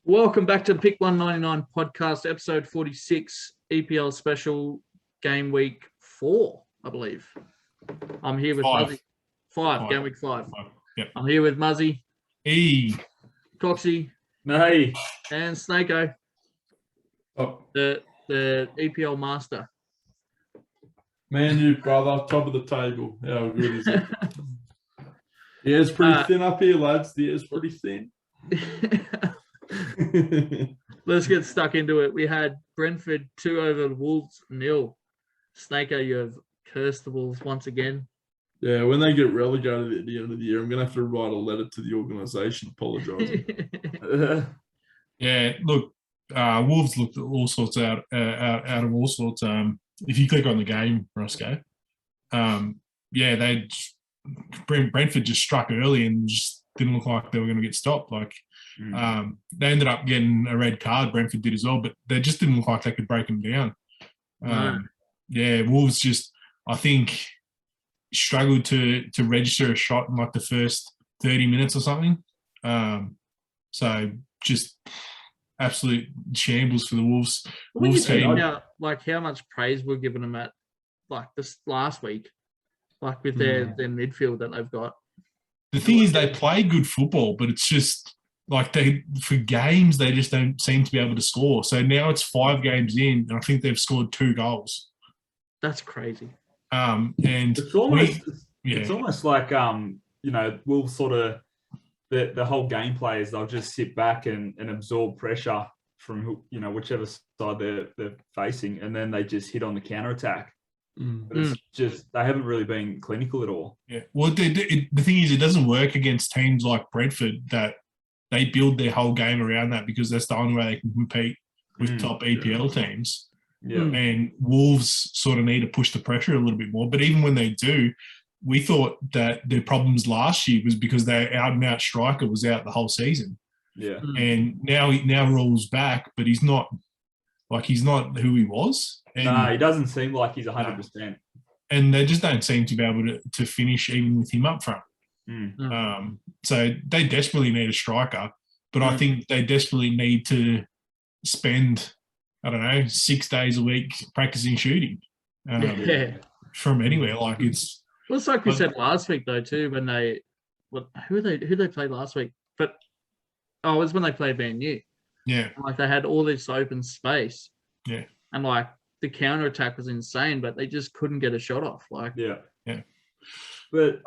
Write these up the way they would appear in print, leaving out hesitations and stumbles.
Welcome back to the Pick 199 podcast, episode 46, EPL special, game week 4, I believe. I'm here with Muzzy. Game week 5. Yep. I'm here with Muzzy. Hey. Coxie. Hey. And Snako. Oh. The EPL master. Man, you brother, top of the table. How good is it? The air's pretty thin up here, lads. The air's pretty thin. Let's get stuck into it. We had Brentford 2 over Wolves 0. Snako, you have cursed the Wolves once again. Yeah, when they get relegated at the end of the year, I'm going to have to write a letter to the organisation apologising. Yeah, look, Wolves looked all sorts out of all sorts. If you click on the game, Roscoe, Brentford just struck early and just didn't look like they were going to get stopped. They ended up getting a red card. Brentford did as well, but they just didn't look like they could break them down. Wolves just, I think, struggled to register a shot in like the first 30 minutes or something. So just absolute shambles for the Wolves. Wolves team. How much praise we're giving them at this last week, with their midfield that they've got. The thing is, they play good football, but it's just for games they just don't seem to be able to score. So now it's 5 games in, and I think they've scored 2 goals. That's crazy. And it's almost like Wolves sort of the whole gameplay is they'll just sit back and absorb pressure from whichever side they're facing, and then they just hit on the counter attack. But it's just they haven't really been clinical at all. Yeah. Well, the thing is, it doesn't work against teams like Brentford that they build their whole game around that, because that's the only way they can compete with top EPL teams. Yeah. And Wolves sort of need to push the pressure a little bit more. But even when they do, we thought that their problems last year was because their out-and-out striker was out the whole season. Yeah. And now Raul's back, but he's not who he was. No, he doesn't seem like he's 100%. And they just don't seem to be able to finish even with him up front. So they desperately need a striker, but I think they desperately need to spend, 6 days a week practicing shooting from anywhere. It's like we said last week though too, when who they played last week, but it was when they played Man U. Yeah, they had all this open space. Yeah, and the counter attack was insane, but they just couldn't get a shot off. Yeah. But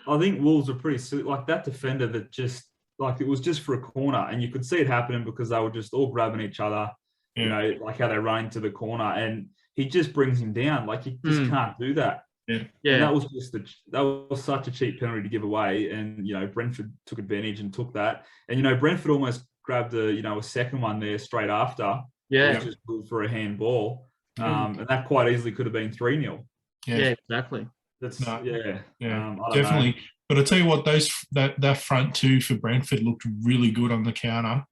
I think Wolves were pretty silly. That defender that just it was just for a corner, and you could see it happening because they were just all grabbing each other. Yeah. How they run into the corner, and he just brings him down. He just can't do that. Yeah. And that was such a cheap penalty to give away, and Brentford took advantage and took that, and Brentford almost grabbed a second one there straight after. Yeah, which was good for a handball, and that quite easily could have been 3-0. Yeah, exactly. Definitely. Know. But I tell you what, that front two for Brentford looked really good on the counter.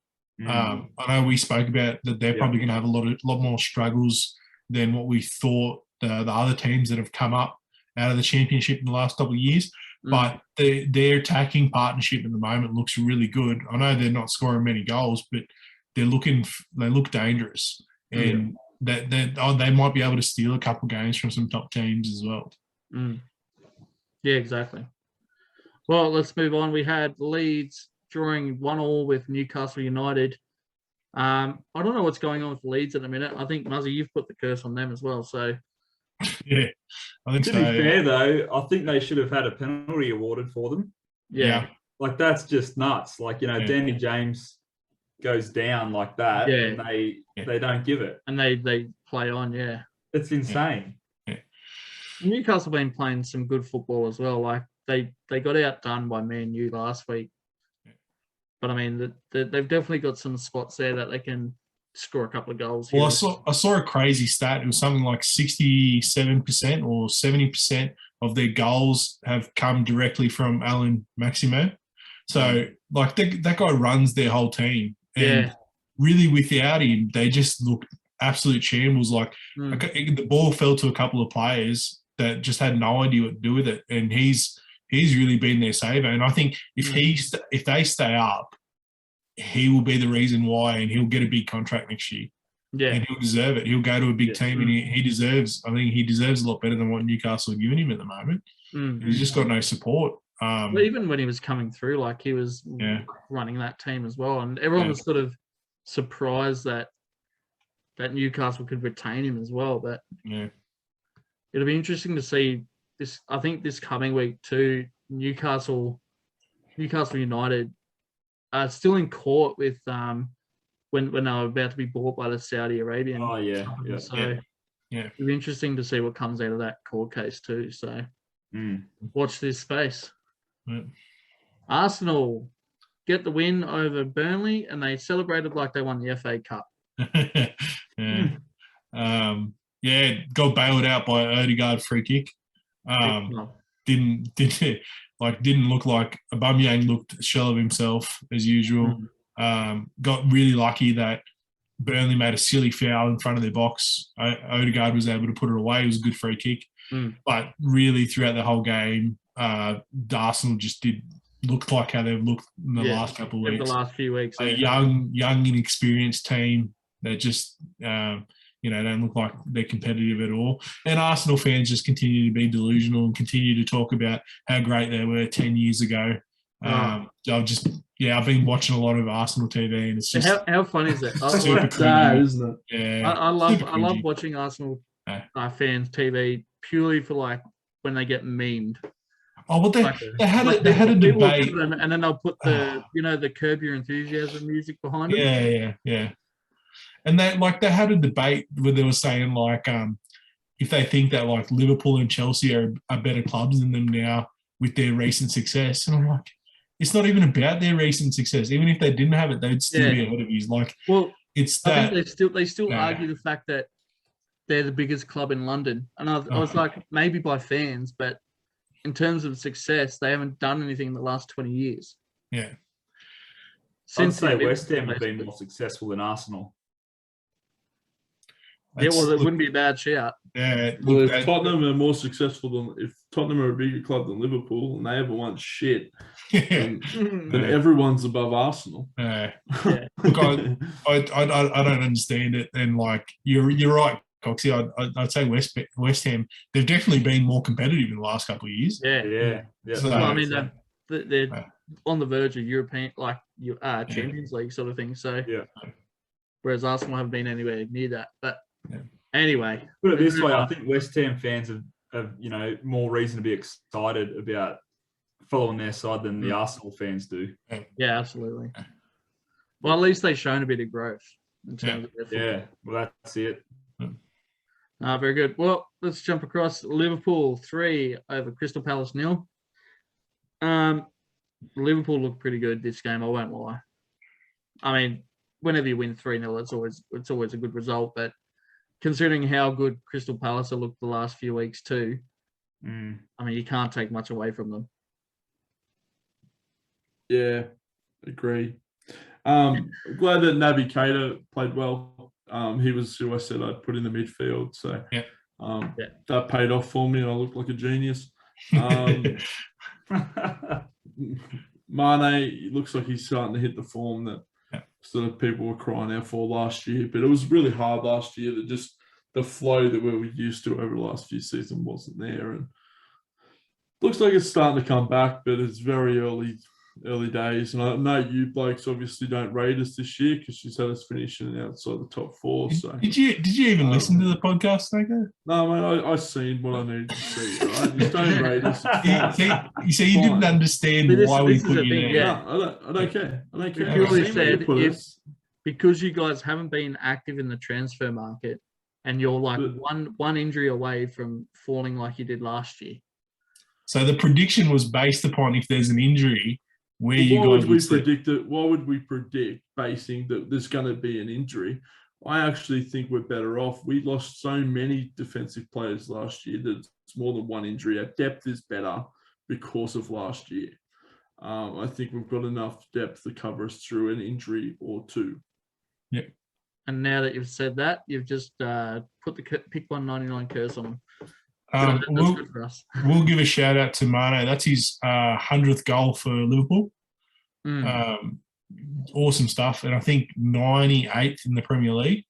I know we spoke about that they're probably going to have a lot more struggles than what we thought the other teams that have come up out of the Championship in the last couple of years. But their attacking partnership at the moment looks really good. I know they're not scoring many goals, but they look dangerous, and they might be able to steal a couple games from some top teams as well. Yeah, exactly. Well, let's move on. We had Leeds drawing 1-1 with Newcastle United. I don't know what's going on with Leeds at the minute. I think, Muzzy, you've put the curse on them as well. So, yeah, I think to be fair, though, I think they should have had a penalty awarded for them. Yeah. That's just nuts. Danny James goes down like that, and they don't give it. And they play on, It's insane. Yeah. Newcastle have been playing some good football as well. They got outdone by Man U last week. But they've definitely got some spots there that they can score a couple of goals here. Well, I saw a crazy stat. It was something like 67% or 70% of their goals have come directly from Alan Maximo. So, that guy runs their whole team. And really, without him, they just look absolute shambles. The ball fell to a couple of players that just had no idea what to do with it, and he's really been their saver. And I think if they stay up, he will be the reason why, and he'll get a big contract next year. Yeah. And he'll deserve it. He'll go to a big team, and he deserves. I think he deserves a lot better than what Newcastle are giving him at the moment. He's just got no support. Well, even when he was coming through, like he was running that team as well, and everyone was sort of surprised that Newcastle could retain him as well. But it'll be interesting to see this. I think this coming week too, Newcastle United are still in court with when they were about to be bought by the Saudi Arabian. Oh yeah, company. So it'll be interesting to see what comes out of that court case too. So watch this space. Arsenal get the win over Burnley, and they celebrated like they won the FA Cup. Got bailed out by Odegaard free kick. Didn't look like Aubameyang looked a shell of himself as usual. Got really lucky that Burnley made a silly foul in front of their box. Odegaard was able to put it away. It was a good free kick. But really throughout the whole game, Arsenal just did look like how they've looked in the last couple of weeks. The last few weeks. A young, inexperienced team that just, don't look like they're competitive at all. And Arsenal fans just continue to be delusional and continue to talk about how great they were 10 years ago. I've been watching a lot of Arsenal TV, and it's just how funny is that? Super sad, isn't it? Yeah, I love watching Arsenal fans TV purely for like when they get memed. Oh, well, they had a debate, and then they'll put the Curb Your Enthusiasm music behind it. Yeah. And they had a debate where they were saying like, if they think that like Liverpool and Chelsea are better clubs than them now with their recent success, and I'm like, it's not even about their recent success. Even if they didn't have it, they'd still be ahead of you. Like, well, it's that I think they still argue the fact that they're the biggest club in London, and I was like, maybe by fans, but in terms of success, they haven't done anything in the last 20 years. Yeah. I'd say West Ham have been more successful than Arsenal. It wouldn't be a bad shout. Yeah. Well, if Tottenham are more successul if Tottenham are a bigger club than Liverpool and they haven't won shit, then everyone's above Arsenal. Look, I don't understand it. And like, you're right, Coxie. I'd say West Ham, they've definitely been more competitive in the last couple of years. Yeah. So, well, I mean, they're on the verge of European, like Champions League sort of thing. So, whereas Arsenal haven't been anywhere near that. But anyway, put it this way, I think West Ham fans have more reason to be excited about following their side than the Arsenal fans do. Yeah, absolutely. Well, at least they've shown a bit of growth in terms of their football. Yeah, well, that's it. Very good. Well, let's jump across. Liverpool 3 over Crystal Palace 0. Liverpool looked pretty good this game, I won't lie. I mean, whenever you win 3-0, it's always a good result, but considering how good Crystal Palace have looked the last few weeks too, I mean, you can't take much away from them. Yeah, agree. Glad that Naby Keita played well. He was who I said I'd put in the midfield, so that paid off for me, and I looked like a genius. Mane looks like he's starting to hit the form that sort of people were crying out for last year, but it was really hard last year that just the flow that we were used to over the last few seasons wasn't there, and looks like it's starting to come back, but it's very early days. And I know you blokes obviously don't rate us this year because she's had us finishing outside the top 4. So did you even listen to the podcast, Nico? No, man, I seen what I needed to see. Right, just don't rate us. You see, you didn't understand why we put you there. No, I don't care. I don't care. Purely said, because you guys haven't been active in the transfer market, and you're like one injury away from falling like you did last year. So the prediction was based upon if there's an injury. Why would we predict basing that there's going to be an injury? I actually think we're better off. We lost so many defensive players last year that it's more than one injury. Our depth is better because of last year. I think we've got enough depth to cover us through an injury or two. Yeah. And now that you've said that, you've just put the pick 199 curse on them. That's good for us. We'll give a shout out to Mane. That's his 100th goal for Liverpool. awesome stuff. And I think 98th in the Premier League.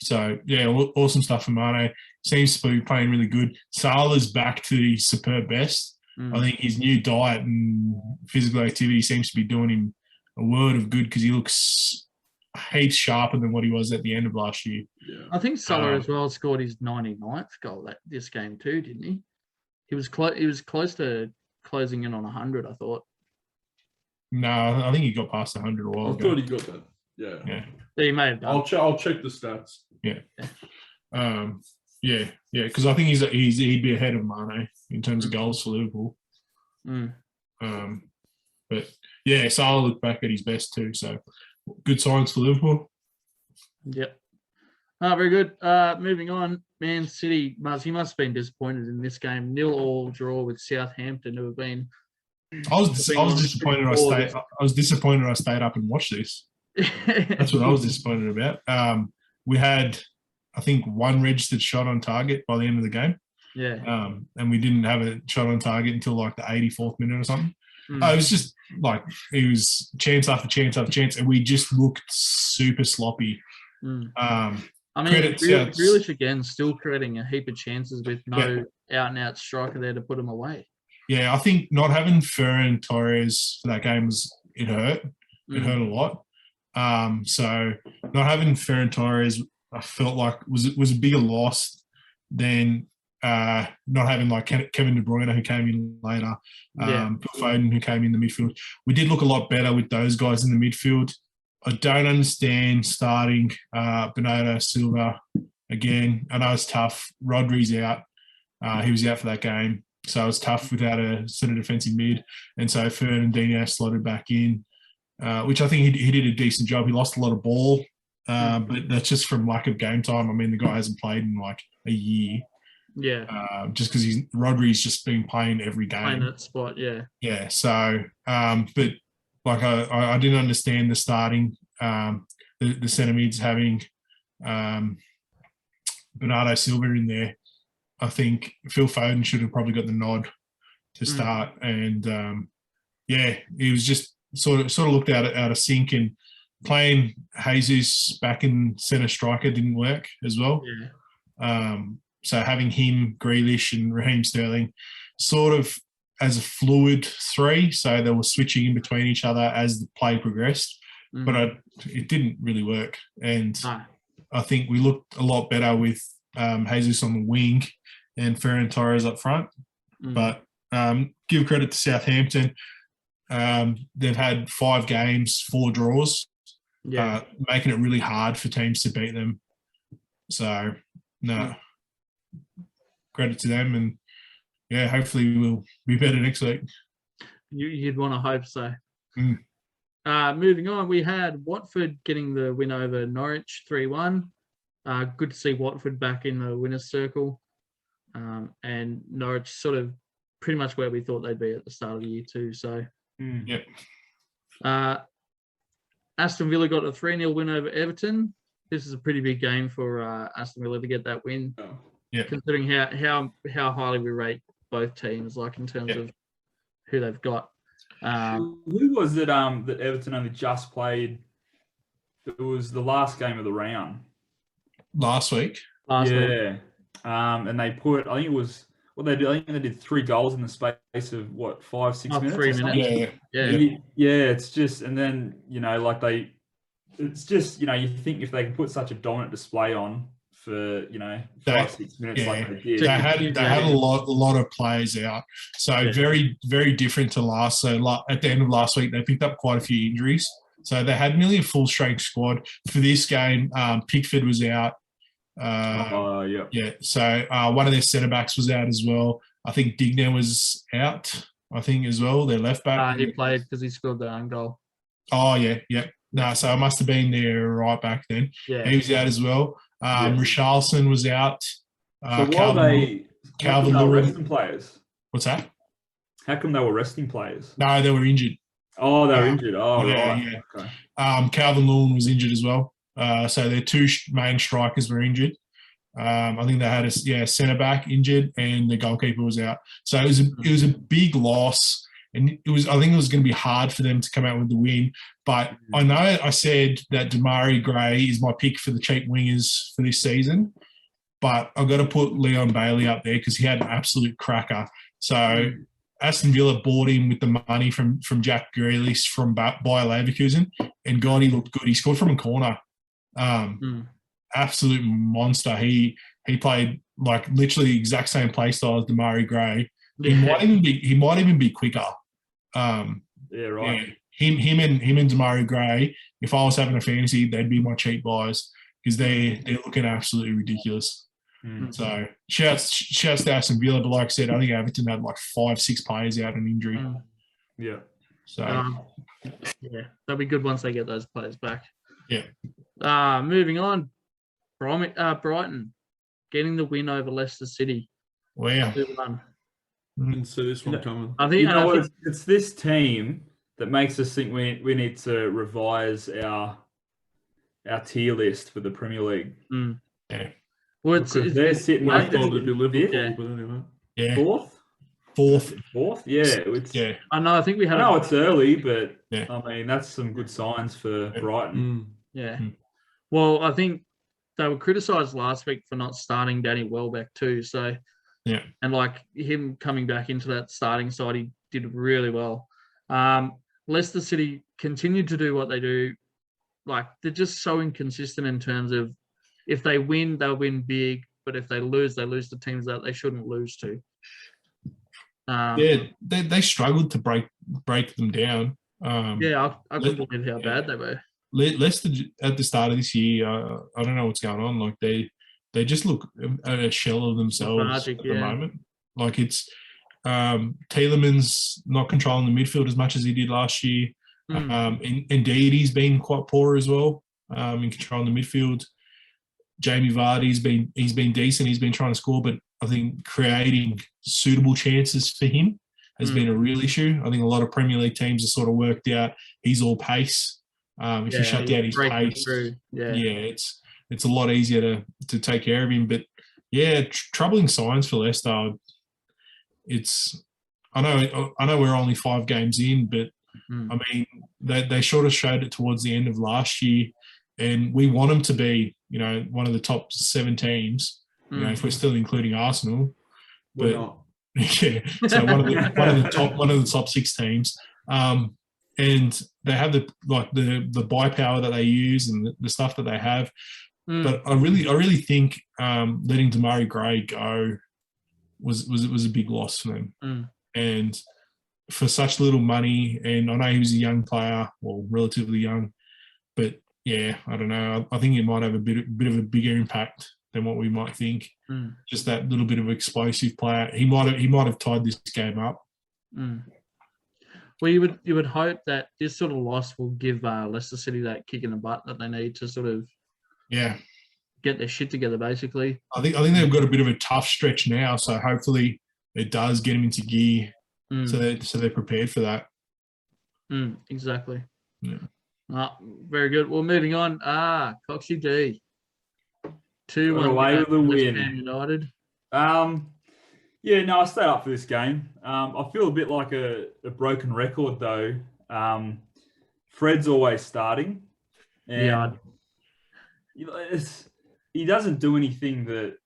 So, yeah, awesome stuff for Mane. Seems to be playing really good. Salah's back to his superb best. I think his new diet and physical activity seems to be doing him a world of good because he looks heaps sharper than what he was at the end of last year. Yeah. I think Salah as well scored his 99th goal this game too, didn't he? He was close to closing in on 100, I thought. No, I think he got past 100 a while I ago. thought he got that. Yeah. Yeah. He may have done. I'll check the stats. Yeah. Yeah, because I think he'd be ahead of Mane in terms of goals for Liverpool. But yeah, Salah looked back at his best too. So good signs for Liverpool. Yep. Very good. Moving on, Man City. He must have been disappointed in this game. 0-0 draw with Southampton, who have been. I was disappointed. I was disappointed. I stayed up and watched this. That's what I was disappointed about. We had, I think, one registered shot on target by the end of the game. Yeah. And we didn't have a shot on target until like the 84th minute or something. It was just like it was chance after chance after chance, and we just looked super sloppy. I mean, Grealish again, still creating a heap of chances with no out-and-out striker there to put them away. Yeah, I think not having Ferran Torres for that game it hurt. It hurt a lot. So not having Ferran Torres, I felt like was a bigger loss than not having like Kevin De Bruyne, who came in later, Phil Foden, who came in the midfield. We did look a lot better with those guys in the midfield. I don't understand starting Bernardo Silva again. I know it's tough. Rodri's out. He was out for that game. So it was tough without a centre defensive mid. And so Fernandinho slotted back in, which I think he did a decent job. He lost a lot of ball, but that's just from lack of game time. I mean, the guy hasn't played in like a year. Yeah. Just because Rodri's just been playing every game. Playing that spot, yeah. Yeah. So, but like I didn't understand the starting, the centre mids having Bernardo Silva in there. I think Phil Foden should have probably got the nod to start, and he was just sort of looked out of sync, and playing Jesus back in centre striker didn't work as well. Yeah. So having him, Grealish, and Raheem Sterling, sort of as a fluid three, so they were switching in between each other as the play progressed, but it didn't really work, and I think we looked a lot better with Jesus on the wing and Ferran Torres up front. But give credit to Southampton. They've had 5 games, 4 draws, making it really hard for teams to beat them. So, credit to them. And, hopefully we'll be better next week. You'd want to hope so. Moving on, we had Watford getting the win over Norwich 3-1. Good to see Watford back in the winner's circle. And Norwich sort of pretty much where we thought they'd be at the start of the year too. So, Aston Villa got a 3-0 win over Everton. This is a pretty big game for Aston Villa to get that win, considering how highly we rate both teams, like in terms of who they've got. Who was it that Everton only just played? It was the last game of the round. Last week. Week. And they put, I think it was, what they did, I think they did 3 goals in the space of, 5-6 minutes? 3 minutes. Yeah, it's just, and then, it's just, you think if they can put such a dominant display on for, 5-6 minutes like they did. They had a lot of players out. So very, very different to last. So at the end of last week, they picked up quite a few injuries. So they had nearly a full-strength squad. For this game, Pickford was out. So one of their centre-backs was out as well. I think Digner was out, as well, their left-back. He played because he scored the own goal. Oh, yeah. No, so I must have been there right back then. Yeah. He was out as well. Richarlison was out. So Calvin Lewin resting players? What's that? How come they were resting players? No, they were injured. Oh, they were injured. Oh, right. Yeah. Okay. Calvin Lewin was injured as well. So their 2 main strikers were injured. I think they had a centre back injured, and the goalkeeper was out. So it was a big loss, and I think it was going to be hard for them to come out with the win. But I know I said that Damari Gray is my pick for the cheap wingers for this season, but I've got to put Leon Bailey up there because he had an absolute cracker. So Aston Villa bought him with the money from Jack Grealish from Bayer Leverkusen, and God, he looked good. He scored from a corner. Absolute monster. He played like literally the exact same play style as Damari Gray. He might even be quicker. Right. Yeah. Him and Damari Gray, if I was having a fantasy, they'd be my cheap buys because they're looking absolutely ridiculous. So shouts to Aston Villa, but like I said, I think Everton had like 5-6 players out on injury. Yeah. So they'll be good once they get those players back. Yeah. Moving on, Brighton getting the win over Leicester City. Wow. Didn't see this one coming. I think it's this team that makes us think we need to revise our tier list for the Premier League. Yeah. Well, they're sitting I thought it'd be Liverpool, Yeah. but anyway. Yeah. Fourth. Yeah. Yeah. I know. I think we had. I know it's early, but Yeah. I mean that's some good signs for Brighton. Yeah. Well, I think they were criticised last week for not starting Danny Welbeck too. So yeah, and like him coming back into that starting side, he did really well. Leicester City continued to do what they do. Like they're just so inconsistent in terms of if they win, they'll win big, but if they lose to teams that they shouldn't lose to. They struggled to break them down. I couldn't believe how bad they were. Leicester at the start of this year, I don't know what's going on. Like they just look a shell of themselves at the moment. Like it's Tielemans not controlling the midfield as much as he did last year. Indeed, he's been quite poor as well in controlling the midfield. Jamie Vardy's been decent. He's been trying to score, but I think creating suitable chances for him has been a real issue. I think a lot of Premier League teams have sort of worked out he's all pace. If you shut down his pace, it's a lot easier to take care of him. But yeah, troubling signs for Leicester. I know we're only 5 games in, but I mean they sort of showed it towards the end of last year, and we want them to be, one of the top 7 teams. If we're still including Arsenal, but yeah, so one of the top 6 teams. And they have the buy power that they use and the stuff that they have. But I really think letting Damari Gray go was a big loss for them. And for such little money, and I know he was a young player, well, relatively young, but yeah, I don't know. I think it might have a bit of a bigger impact than what we might think. Just that little bit of explosive player. He might have tied this game up. Well, you would hope that this sort of loss will give Leicester City that kick in the butt that they need to sort of get their shit together. Basically, I think they've got a bit of a tough stretch now, so hopefully it does get them into gear, so they're prepared for that. Exactly. Yeah. Very good. Well, moving on. Coxie D. 2-1 away with the win. United. Yeah, no, I stayed up for this game. I feel a bit like a broken record, though. Fred's always starting. And he doesn't do anything that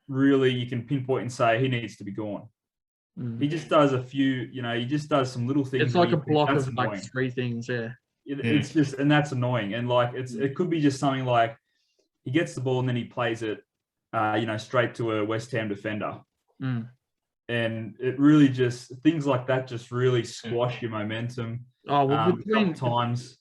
really you can pinpoint and say he needs to be gone. He just does a few, he just does some little things. It's like a block of annoying. like 3 things, It's just, and that's annoying. And like, it could be just something like he gets the ball and then he plays it, straight to a West Ham defender. And it really just, things like that just really squash your momentum. Oh, well, a couple times,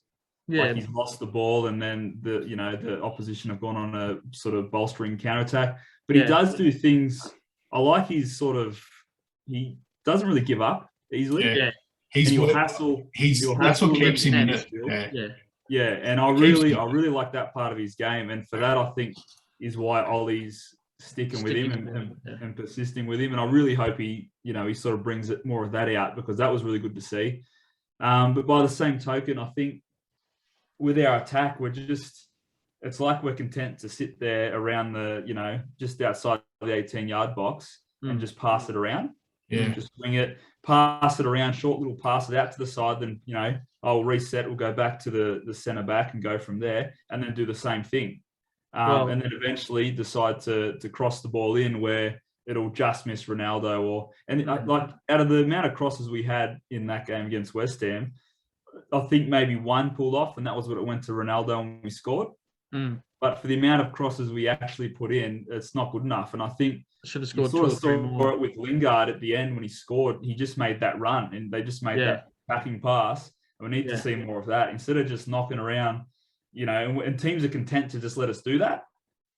like he's lost the ball and then the opposition have gone on a sort of bolstering counterattack. But he does do things, I like his sort of, he doesn't really give up easily. He'll hassle. That's what keeps him in it. And I really like that part of his game. And for that, I think is why Ollie's sticking with him and persisting with him. And I really hope he sort of brings more of that out, because that was really good to see. But by the same token, I think with our attack, it's like we're content to sit there around just outside the 18-yard box and just pass it around. Yeah. And just swing it. pass it around, short little passes out to the side, then, you know, I'll reset, we'll go back to the centre back and go from there, and then do the same thing. And then eventually decide to cross the ball in where it'll just miss Ronaldo. Like out of the amount of crosses we had in that game against West Ham, I think maybe one pulled off, and that was when it went to Ronaldo and we scored. But for the amount of crosses we actually put in, it's not good enough. And I think should have scored sort of saw it with Lingard at the end when he scored. He just made that run, and they just made that backing pass. And we need to see more of that instead of just knocking around, you know. And teams are content to just let us do that,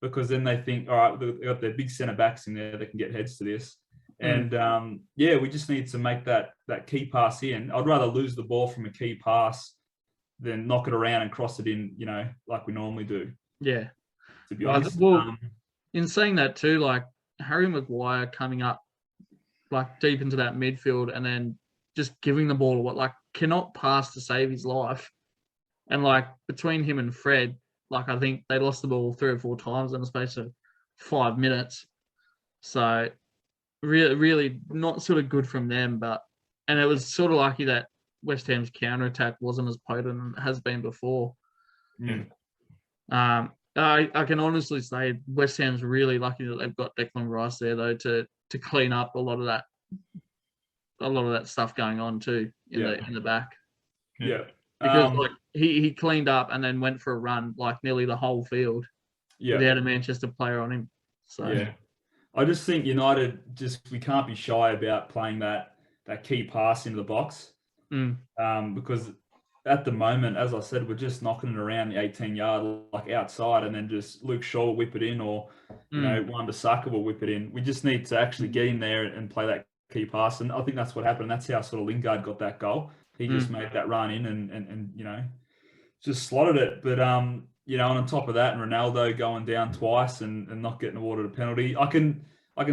because then they think, all right, they've got their big centre backs in there that can get heads to this. And we just need to make that key pass in. I'd rather lose the ball from a key pass than knock it around and cross it in, you know, like we normally do. Yeah. To be honest. Well, in saying that too, like Harry Maguire coming up like deep into that midfield and then just giving the ball away, like cannot pass to save his life. And like between him and Fred, like I think they lost the ball 3 or 4 times in the space of 5 minutes. So really not sort of good from them. And it was sort of lucky that West Ham's counter-attack wasn't as potent as it has been before. I can honestly say West Ham's really lucky that they've got Declan Rice there though to clean up a lot of that stuff going on too in the back. Yeah. Because like he cleaned up and then went for a run like nearly the whole field without a Manchester player on him. So I just think United we can't be shy about playing that key pass into the box. Because at the moment, as I said, we're just knocking it around the 18-yard, like outside, and then just Luke Shaw will whip it in, or you know, Wan-Bissaka will whip it in. We just need to actually get in there and play that key pass, and I think that's what happened. That's how sort of Lingard got that goal. He just made that run in and you know, just slotted it. But you know, and on top of that, and Ronaldo going down twice and not getting awarded a penalty, I can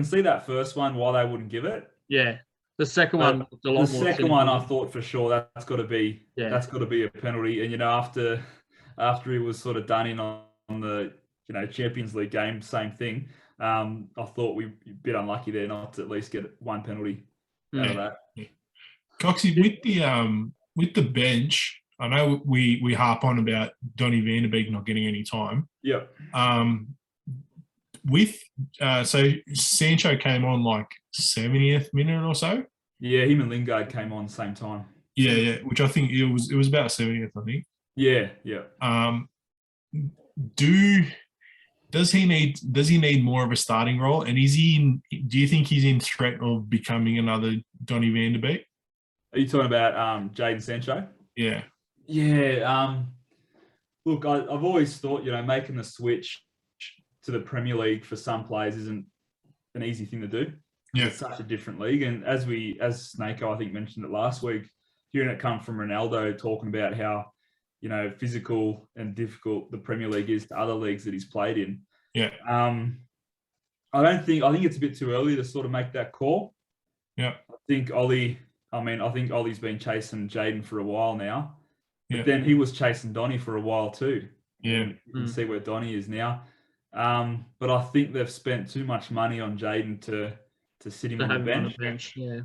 see that first one why they wouldn't give it. Yeah. The second one, the second one, I thought for sure that's got to be a penalty. And you know, after he was sort of done in on the Champions League game, same thing. I thought we a bit unlucky there not to at least get one penalty out of that. Coxie, with the bench, I know we harp on about Donny van de Beek not getting any time. Yeah. So Sancho came on like 70th minute or so. Yeah, him and Lingard came on same time. Yeah, which I think it was about 70th, I think. Yeah. Does he need more of a starting role? And do you think he's in threat of becoming another Donny van de Beek? Are you talking about Jadon Sancho? Yeah. Yeah. Look, I've always thought, making the switch to the Premier League for some players isn't an easy thing to do. Yeah. It's such a different league. And as Snako, I think, mentioned it last week, hearing it come from Ronaldo talking about how, physical and difficult the Premier League is to other leagues that he's played in. Yeah. I think it's a bit too early to sort of make that call. Yeah. I think Ollie's been chasing Jadon for a while now. But Yeah. then he was chasing Donny for a while too. Yeah. You can see where Donny is now. But I think they've spent too much money on Jadon to sit him on the bench. Yeah.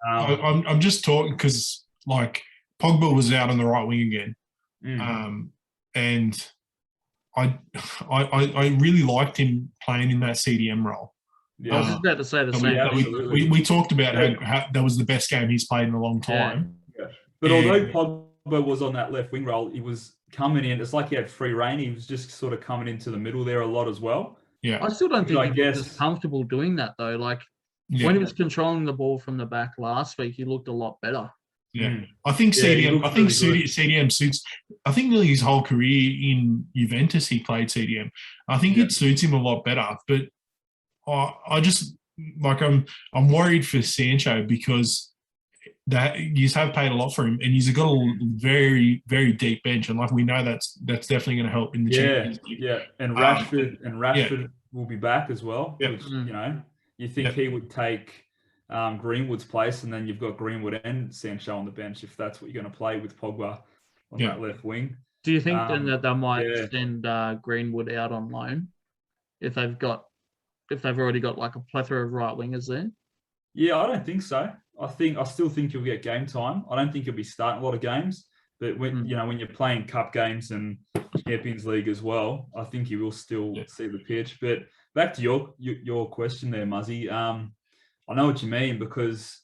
I'm just talking because like Pogba was out on the right wing again. And I really liked him playing in that CDM role. Yeah. I was just about to say the same. We talked about how that was the best game he's played in a long time. Yeah. But although Pogba was on that left wing role, he was coming in. It's like he had free reign. He was just sort of coming into the middle there a lot as well. Yeah. I still don't think he was comfortable doing that though. Like when he was controlling the ball from the back last week, he looked a lot better. Yeah, I think CDM. I think CDM suits. I think nearly his whole career in Juventus, he played CDM. I think it suits him a lot better. But I just like I'm worried for Sancho because that you have paid a lot for him, and he's got a very very deep bench, and like we know that's definitely going to help in the Champions League. Yeah, and Rashford will be back as well. Yep. Which you think he would take Greenwood's place, and then you've got Greenwood and Sancho on the bench if that's what you're going to play with Pogba on that left wing. Do you think then that they might send Greenwood out on loan if they've already got like a plethora of right wingers there? Yeah, I don't think so. I still think he'll get game time. I don't think he'll be starting a lot of games, but when you're playing cup games and Champions League as well, I think he will still see the pitch. But back to your question there, Muzzy. I know what you mean, because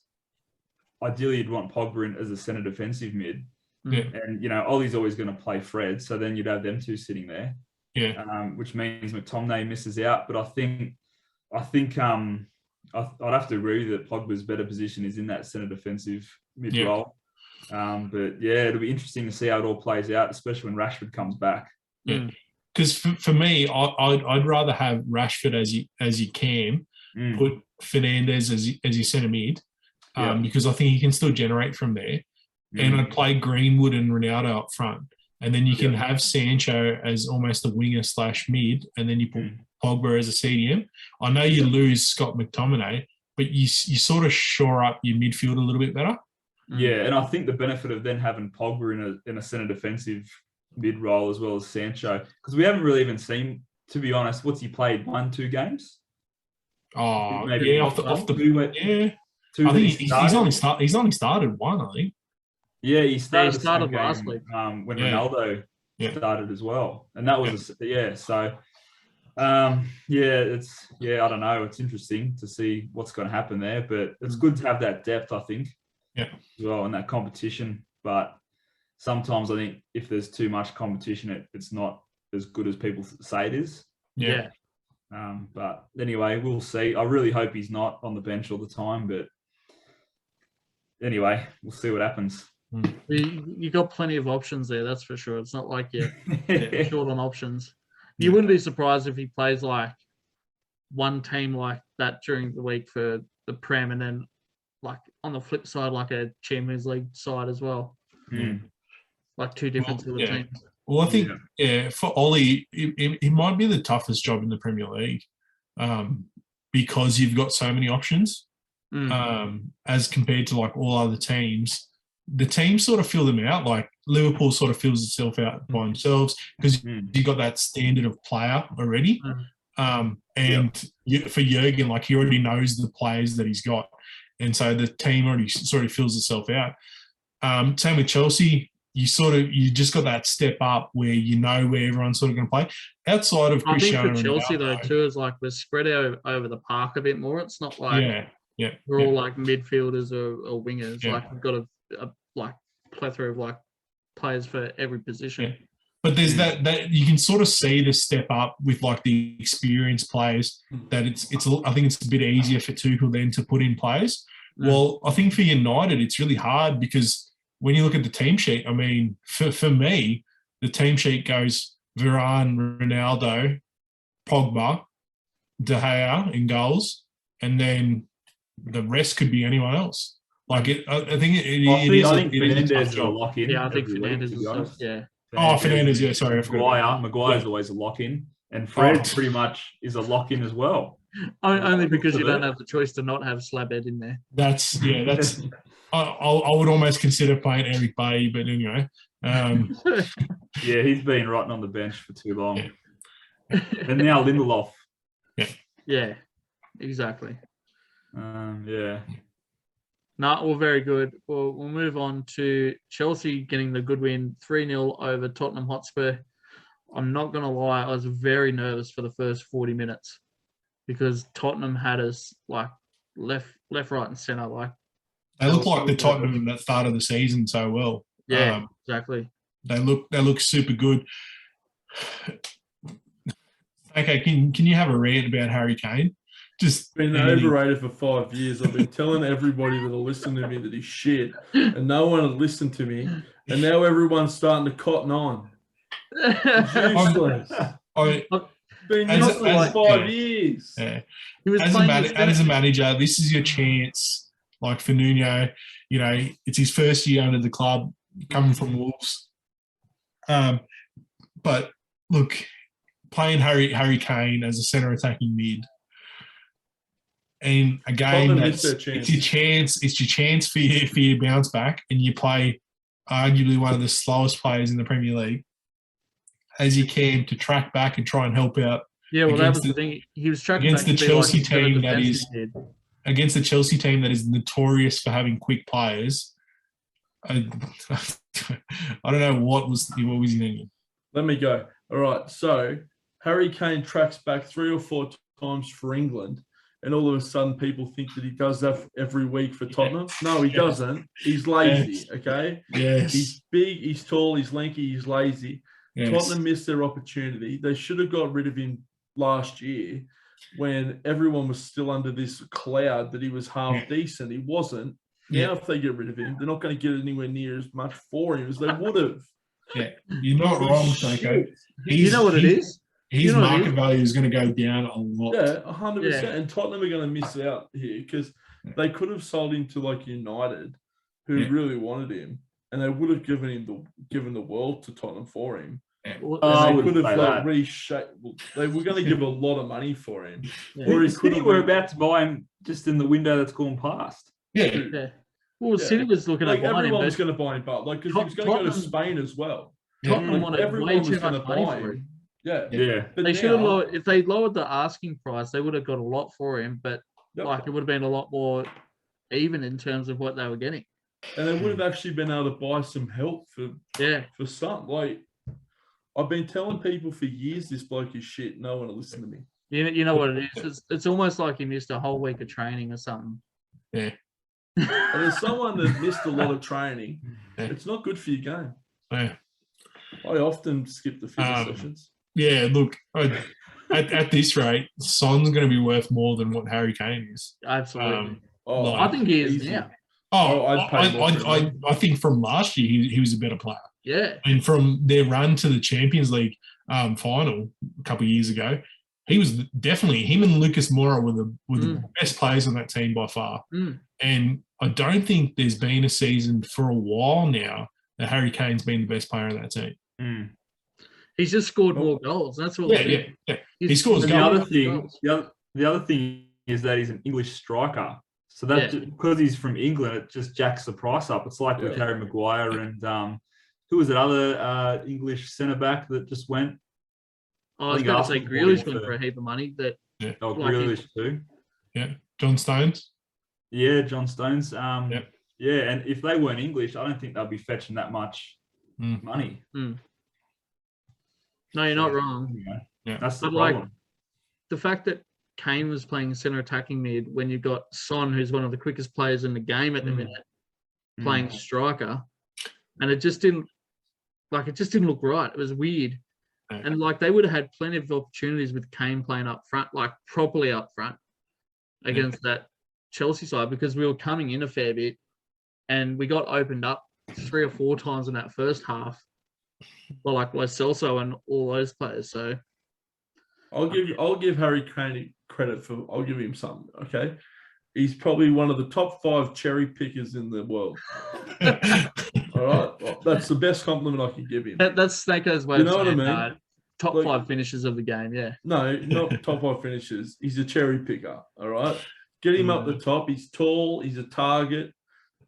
ideally you'd want Pogba in as a centre defensive mid. Yeah. And, Ollie's always going to play Fred, so then you'd have them two sitting there. Yeah. Which means McTominay misses out. But I think I'd have to agree that Pogba's better position is in that centre defensive mid role. But it'll be interesting to see how it all plays out, especially when Rashford comes back. Yeah. Because for me, I'd rather have Rashford as you can, put Fernandes as your centre mid, because I think he can still generate from there. And I'd play Greenwood and Ronaldo up front. And then you can have Sancho as almost a winger / mid, and then you put Pogba as a CDM. I know you lose Scott McTominay, but you sort of shore up your midfield a little bit better. Yeah, and I think the benefit of then having Pogba in a centre defensive mid role as well as Sancho, because we haven't really even seen, to be honest, what's he played, 1-2 games? Oh, maybe off the two I think he's only started one, I think. Yeah, he started last week when Ronaldo started as well, and that was So, it's I don't know. It's interesting to see what's going to happen there, but it's good to have that depth, I think. Yeah. As well in that competition, but sometimes I think if there's too much competition, it's not as good as people say it is. Yeah. But anyway, we'll see. I really hope he's not on the bench all the time, but anyway, we'll see what happens. You got plenty of options there, that's for sure. It's not like you're short on options. You wouldn't be surprised if he plays like one team like that during the week for the Prem, and then like on the flip side, like a Champions League side as well. Like two different teams. Well, I think for Ollie, it might be the toughest job in the Premier League, because you've got so many options, as compared to like all other teams. The teams sort of fill them out. Like Liverpool sort of fills itself out by themselves because you've got that standard of player already. For Jurgen, like he already knows the players that he's got, and so the team already sort of fills itself out. Same with Chelsea. You just got that step up where you know where everyone's sort of going to play. Outside of Cristiano, I think for Chelsea though too is like we're spread out over the park a bit more. It's not like we're all like midfielders or wingers. Like we've got a like plethora of like players for every position. But there's that you can sort of see the step up with like the experienced players, that I think it's a bit easier for Tuchel then to put in players. Well, I think for United it's really hard because when you look at the team sheet, I mean, for me, the team sheet goes Varane, Ronaldo, Pogba, De Gea in goals, and then the rest could be anyone else. Like I think Fernandes is a lock in. Yeah, I think Fernandes is Fernandes. Sorry, I forgot. Maguire's always a lock in, and Fred pretty much is a lock in as well. Only because you don't have the choice to not have Slabhead in there. That's. I would almost consider playing Eric Bailly, but anyway. He's been rotting on the bench for too long. And now Lindelof. Yeah, exactly. No, well, very good. Well, we'll move on to Chelsea getting the good win, 3-0 over Tottenham Hotspur. I'm not going to lie, I was very nervous for the first 40 minutes because Tottenham had us like left, right, and centre. Like they look like the Tottenham that started the season so well. Yeah, exactly. They look super good. Okay, can you have a rant about Harry Kane? Just been overrated for 5 years. I've been telling everybody that'll listen to me that he's shit, and no one will listen to me. And now everyone's starting to cotton on. Useless. Been useless for 5 years. Yeah. As a manager, this is your chance. Like for Nuno, it's his first year under the club, coming from Wolves. But look, playing Harry Kane as a centre attacking mid. And again, it's your chance. It's your chance for your bounce back, and you play arguably one of the slowest players in the Premier League as you can to track back and try and help out. Yeah, well, that was the thing. He was tracking against back the Chelsea team that is against a Chelsea team that is notorious for having quick players. I don't know what was he thinking. Let me go. All right. So Harry Kane tracks back 3 or 4 times for England, and all of a sudden people think that he does that every week for Tottenham. No, he doesn't. He's lazy, okay? Yes. He's big, he's tall, he's lanky, he's lazy. Yes. Tottenham missed their opportunity. They should have got rid of him last year when everyone was still under this cloud that he was half decent. He wasn't. Now, if they get rid of him, they're not going to get anywhere near as much for him as they would have. Yeah, you're not wrong, Sanko. You know what it is? His market value is going to go down a lot. Yeah, 100%. And Tottenham are going to miss out here because they could have sold him to like United, who really wanted him, and they would have given the world to Tottenham for him. I They could have say like that. reshaped. They were going to give a lot of money for him. Or he could have. We're about to buy him just in the window that's gone past. Yeah. Well, City was looking like at buying everyone him. was going to buy him, but like because he was going to go to Tottenham- Spain as well. Tottenham wanted Everyone way was too going to much money buy for him. him. Yeah. But They should have lowered, if they lowered the asking price, they would have got a lot for him, but like it would have been a lot more even in terms of what they were getting. And they would have actually been able to buy some help for some. Like I've been telling people for years, this bloke is shit. No one will listen to me. You know what it is? It's almost like he missed a whole week of training or something. Yeah. And as someone that missed a lot of training, it's not good for your game. Yeah. I often skip the fitness sessions. Yeah, look, at this rate, Son's going to be worth more than what Harry Kane is. Absolutely. Like, I think he is now. I think from last year he was a better player. Yeah. And from their run to the Champions League final a couple of years ago, he was definitely, him and Lucas Moura were the best players on that team by far. And I don't think there's been a season for a while now that Harry Kane's been the best player on that team. He's just scored more goals. That's what. Yeah. He scores goals. The other thing is that he's an English striker. So that because he's from England, it just jacks the price up. It's like with Harry Maguire and who was that other English centre back that just went? I was going to say Grealish went for a heap of money. Grealish too. Yeah, John Stones. Yeah, John Stones. Yeah, and if they weren't English, I don't think they'll be fetching that much money. No, you're not wrong. That's the problem. Like, the fact that Kane was playing centre attacking mid when you've got Son, who's one of the quickest players in the game at the minute, playing striker, and it just didn't look right. It was weird. And like they would have had plenty of opportunities with Kane playing up front, like properly up front against that Chelsea side, because we were coming in a fair bit and we got opened up 3 or 4 times in that first half. Well, like Lo Celso and all those players. So I'll give Harry Kane credit for. I'll give him something. Okay, he's probably one of the top 5 cherry pickers in the world. All right, well, that's the best compliment I can give him. That's Snake's way. You know what I mean? Top 5 finishes of the game. Yeah. No, not top 5 finishes. He's a cherry picker. All right, get him up the top. He's tall. He's a target.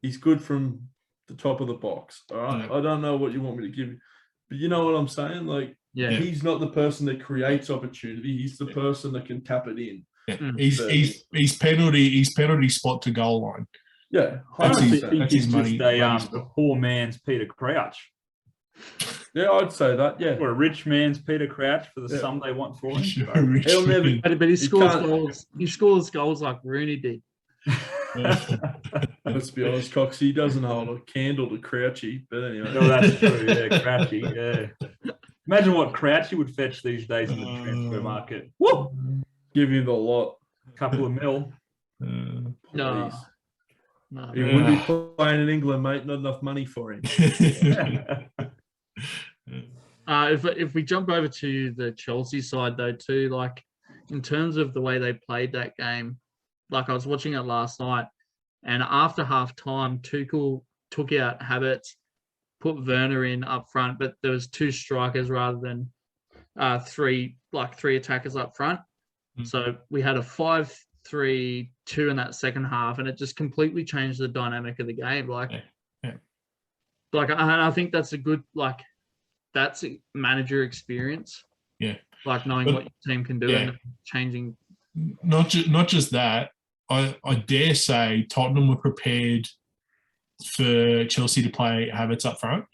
He's good from the top of the box. All right. I don't know what you want me to give you. But you know what I'm saying? Like, he's not the person that creates opportunity. He's the person that can tap it in. He's penalty spot to goal line. Yeah, that's his money. Just a poor man's Peter Crouch. Yeah, I'd say that. Yeah, or a rich man's Peter Crouch for the sum they want for him. He'll never. But he scores goals. He scores goals like Rooney did. Let's be honest, Cox. He doesn't hold a candle to Crouchy, but anyway. No, that's true. Yeah, Crouchy. Yeah. Imagine what Crouchy would fetch these days in the transfer market. Woo! Give him the lot. Couple of mil. No. He wouldn't be playing in England, mate. Not enough money for him. If we jump over to the Chelsea side though too, like in terms of the way they played that game, like I was watching it last night, and after half time, Tuchel took out Havertz, put Werner in up front, but there was 2 strikers rather than 3 attackers up front. So we had a 5-3-2 in that second half, and it just completely changed the dynamic of the game. Like I think that's a good, like, that's a manager experience. Yeah. Like knowing what your team can do and changing. Not just that. I dare say Tottenham were prepared for Chelsea to play Havertz up front.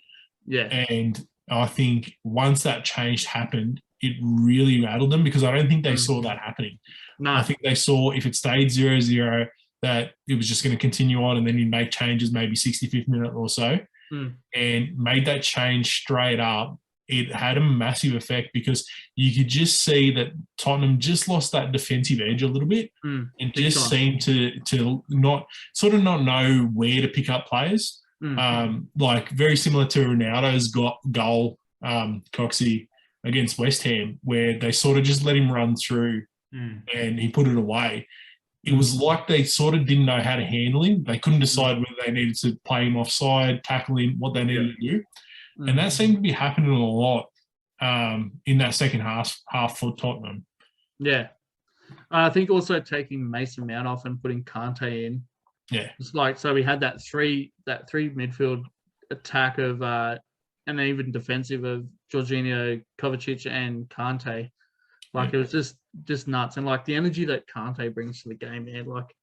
Yeah. And I think once that change happened, it really rattled them because I don't think they saw that happening. No. I think they saw if it stayed 0-0, that it was just going to continue on, and then you'd make changes maybe 65th minute or so, and made that change straight up. It had a massive effect because you could just see that Tottenham just lost that defensive edge a little bit and just seemed to not know where to pick up players. Like very similar to Ronaldo's goal, Coxie, against West Ham, where they sort of just let him run through and he put it away. It was like they sort of didn't know how to handle him. They couldn't decide whether they needed to play him offside, tackle him, what they needed to do. And that seemed to be happening a lot in that second half for Tottenham. Yeah. I think also taking Mason Mount off and putting Kante in. Yeah. It's like, so we had that three midfield attack of and even defensive of Jorginho, Kovacic and Kante. Like it was just nuts. And like the energy that Kante brings to the game, man, like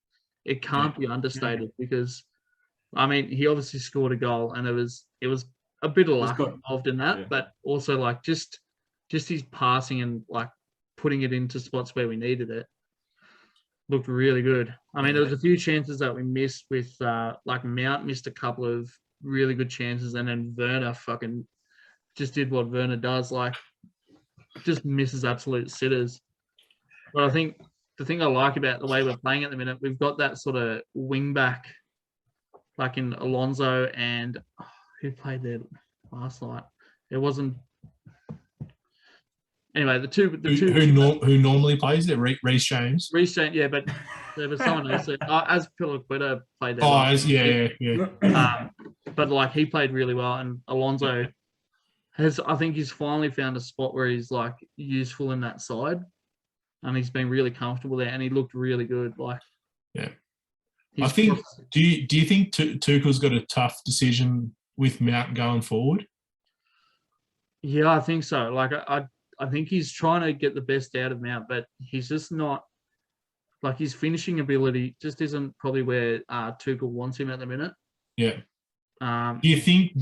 it can't be understated because I mean he obviously scored a goal and it was a bit of luck involved in that, but also like just his passing and like putting it into spots where we needed it looked really good. I mean, there was a few chances that we missed with like Mount missed a couple of really good chances, and then Werner fucking just did what Werner does, like just misses absolute sitters. But I think the thing I like about the way we're playing at the minute, we've got that sort of wing back, like in Alonso and who played there last night? It wasn't. Anyway, the two who normally plays there, Reece James. Reece James, yeah, but there was someone else. As Piliqueta played there. Yeah. But like he played really well, and Alonso I think he's finally found a spot where he's like useful in that side, and he's been really comfortable there, and he looked really good. Like, yeah, I think. Do you think Tuchel's got a tough decision with Mount going forward? Yeah, I think so. Like, I think he's trying to get the best out of Mount, but he's just not. Like his finishing ability just isn't probably where Tuchel wants him at the minute. Yeah. Do you think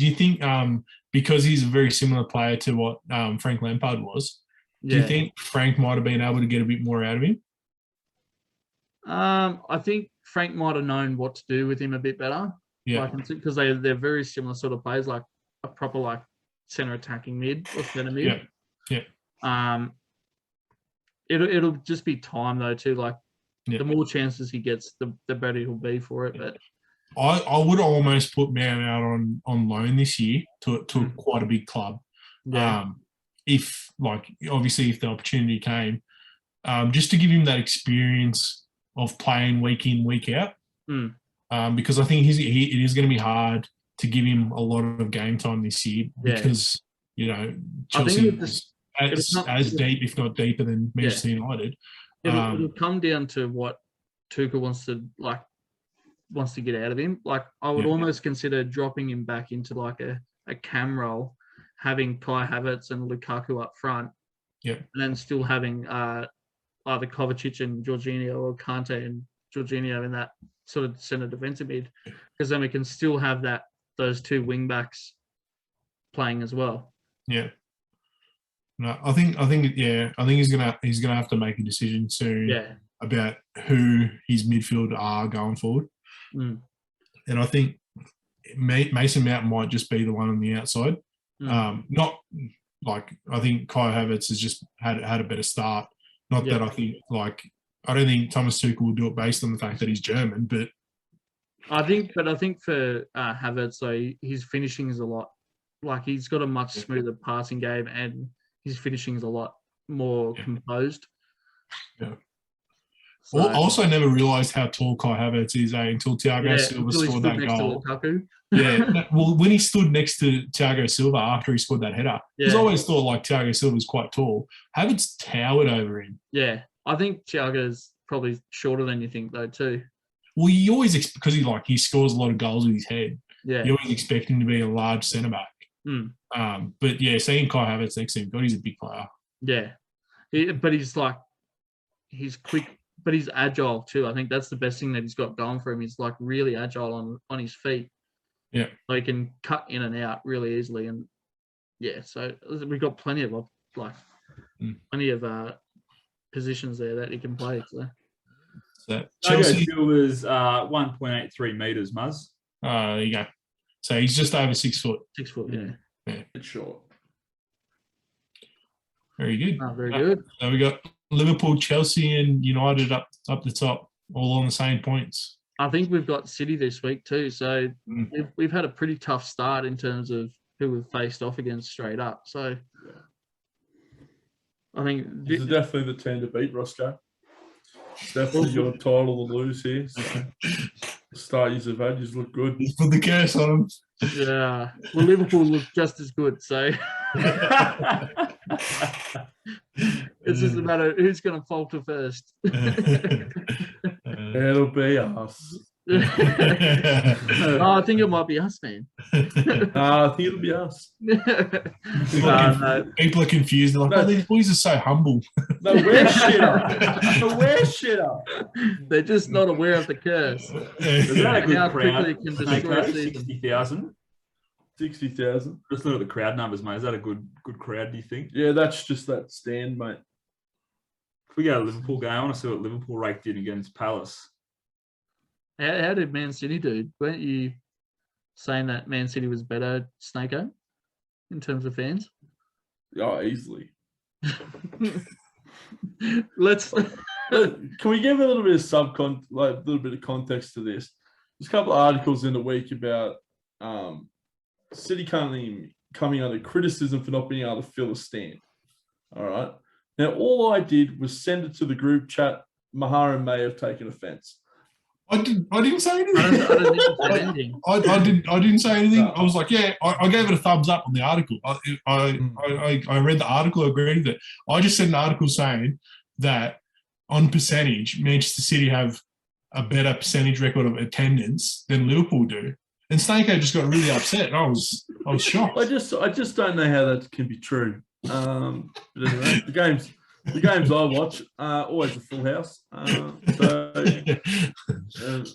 because he's a very similar player to what Frank Lampard was, do you think Frank might have been able to get a bit more out of him? I think Frank might have known what to do with him a bit better. Yeah. Because they're very similar sort of players, like a proper like centre attacking mid or centre mid. Yeah. It'll just be time though too. Like the more chances he gets, the better he'll be for it. But I would almost put Mount out on loan this year to quite a big club. Yeah. If obviously if the opportunity came, just to give him that experience of playing week in, week out. Because I think it is going to be hard to give him a lot of game time this year because Chelsea is as deep, if not deeper, than Manchester United. It'll come down to what Tuchel wants to get out of him. Like I would almost consider dropping him back into like a cam role, having Kai Havertz and Lukaku up front, and then still having either Kovacic and Jorginho or Kante and Jorginho in that sort of centre defensive mid, because then we can still have those two wing backs playing as well. Yeah. No, I think he's gonna have to make a decision soon about who his midfield are going forward. And I think Mason Mount might just be the one on the outside. Not like I think Kai Havertz has just had a better start. Not that I think I don't think Thomas Tuchel will do it based on the fact that he's German, but I think for Havertz though, his finishing is a lot like he's got a much smoother passing game and his finishing is a lot more composed. Yeah. So, I also never realised how tall Kai Havertz is until Thiago Silva scored that goal. Well, when he stood next to Thiago Silva after he scored that header, he's always thought like Thiago Silva was quite tall. Havertz towered over him. Yeah, I think Thiago's probably shorter than you think though too. Well, you always because he scores a lot of goals with his head. Yeah, you always expect him to be a large centre back. But seeing Kai Havertz next to him, God, he's a big player. Yeah, but he's quick but he's agile too. I think that's the best thing that he's got going for him. He's like really agile on his feet. Yeah. So he can cut in and out really easily. And yeah, so we've got plenty of positions there that he can play. So Chelsea was 1.83 meters, Muzz. There you go. So he's just over 6 foot. 6 foot, yeah. It's short. Very good. Very good. So we got Liverpool, Chelsea, and United up the top, all on the same points. I think we've got City this week too. So we've had a pretty tough start in terms of who we've faced off against straight up. So I think this is definitely the team to beat, Roscoe. It's definitely your title to lose here. So the start you've had, you look good. He's put the curse on him. Yeah. Well, Liverpool look just as good. So it's just a matter of who's going to falter first. It'll be us. I think it might be us, man. I think it'll be us. People are confused. They're like, oh, these boys are so humble. No, we're shitter. We're shitter. They're just not aware of the curse. Is that a good How crowd? quickly it can destroy a season. 60,000. 60,000. Just look at the crowd numbers, mate. Is that a good crowd, do you think? Yeah, that's just that stand, mate. If we go to Liverpool game, I want to see what Liverpool raked in against Palace. How did Man City do? Weren't you saying that Man City was better, Snakeo, in terms of fans? Oh, easily. Let's. Can we give a little bit of a little bit of context to this? There's a couple of articles in the week about City currently coming under criticism for not being able to fill a stand. All right. Now, all I did was send it to the group chat. Mahara may have taken offence. I didn't say anything. I don't think you said anything. I didn't say anything. No. I was like, yeah, I gave it a thumbs up on the article. I read the article, agreed with it. I just sent an article saying that on percentage, Manchester City have a better percentage record of attendance than Liverpool do. And Stanko just got really upset. And I was shocked. I just don't know how that can be true. But anyway, the games I watch are always a full house.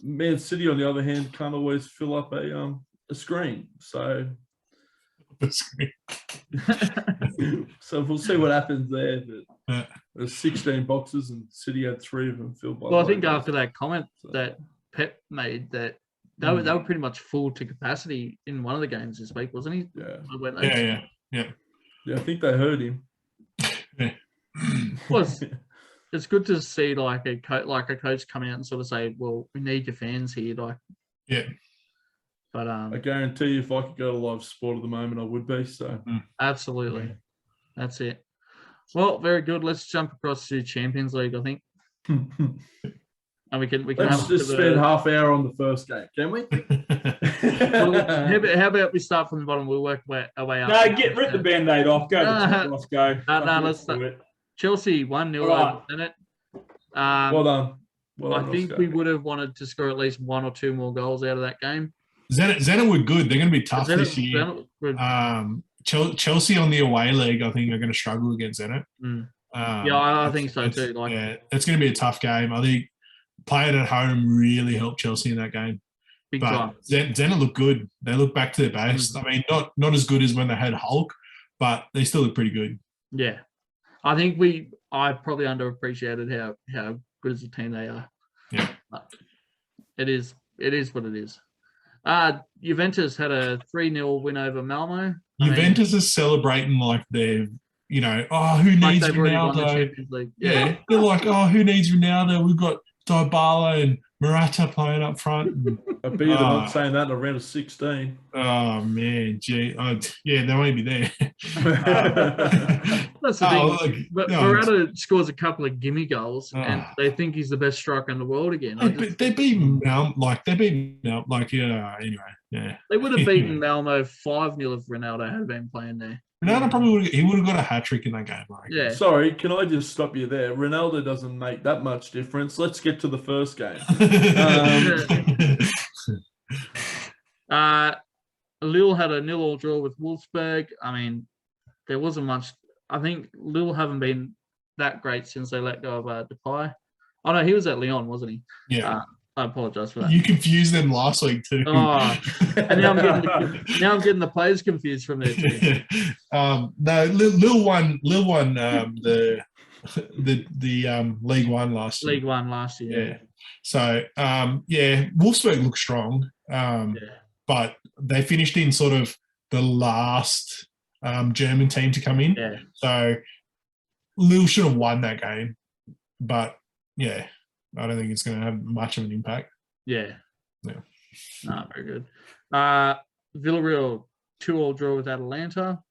Man City, on the other hand, can't always fill up a screen. So so we'll see what happens there. But there's 16 boxes and City had 3 of them filled by. Well, I think after that comment that Pep made, that they were pretty much full to capacity in one of the games this week, wasn't he? Yeah. Yeah, I think they heard him. Well, it's good to see like a coach come out and sort of say, "Well, we need your fans here." Like, yeah. But I guarantee you, if I could go to live sport at the moment, I would be. So absolutely, that's it. Well, very good. Let's jump across to Champions League, I think, and we can. Let's just spend half hour on the first game, can we? How about we start from the bottom? We'll work our way up. No, rip the Band-Aid off. Go to the top, let's go. No, let's start. Chelsea 1-0 over Zenit. Well done. I think we would have wanted to score at least 1 or 2 more goals out of that game. Zenit were good. They're going to be tough this year. Chelsea on the away leg, I think, are going to struggle against Zenit. I think so too. It's going to be a tough game. I think playing at home really helped Chelsea in that game. Big but time. Zenit look good. They look back to their best. I mean, not as good as when they had Hulk, but they still look pretty good. Yeah. I think I probably underappreciated how good as a team they are. Yeah. But it is what it is. Juventus had a 3-0 win over Malmo. Juventus is celebrating like they're, who needs Ronaldo? Yeah, they're like, who needs Ronaldo? We've got Dybala and Morata playing up front. I bet they're not saying that in a round of 16. Oh, man. Gee. They won't be there. That's the thing. But Morata scores a couple of gimme goals and they think he's the best striker in the world again. They beat Malmo. Anyway. Yeah. They would have beaten Malmo 5-0 if Ronaldo had been playing there. Ronaldo probably would have got a hat-trick in that game. Yeah. Sorry, can I just stop you there? Ronaldo doesn't make that much difference. Let's get to the first game. Lille had a 0-0 draw with Wolfsburg. I mean, there wasn't much. I think Lille haven't been that great since they let go of Depay. Oh no, he was at Lyon, wasn't he? Yeah. I apologize for that. You confused them last week too. Oh, and now I'm getting the players confused from there too. No, Lil won the League One last year. League One last year. Yeah. So Wolfsburg looked strong. But they finished in sort of the last German team to come in. Yeah. So Lille should have won that game. But yeah, I don't think it's going to have much of an impact. Yeah. Yeah. No, very good. Villarreal 2-2 draw with Atalanta.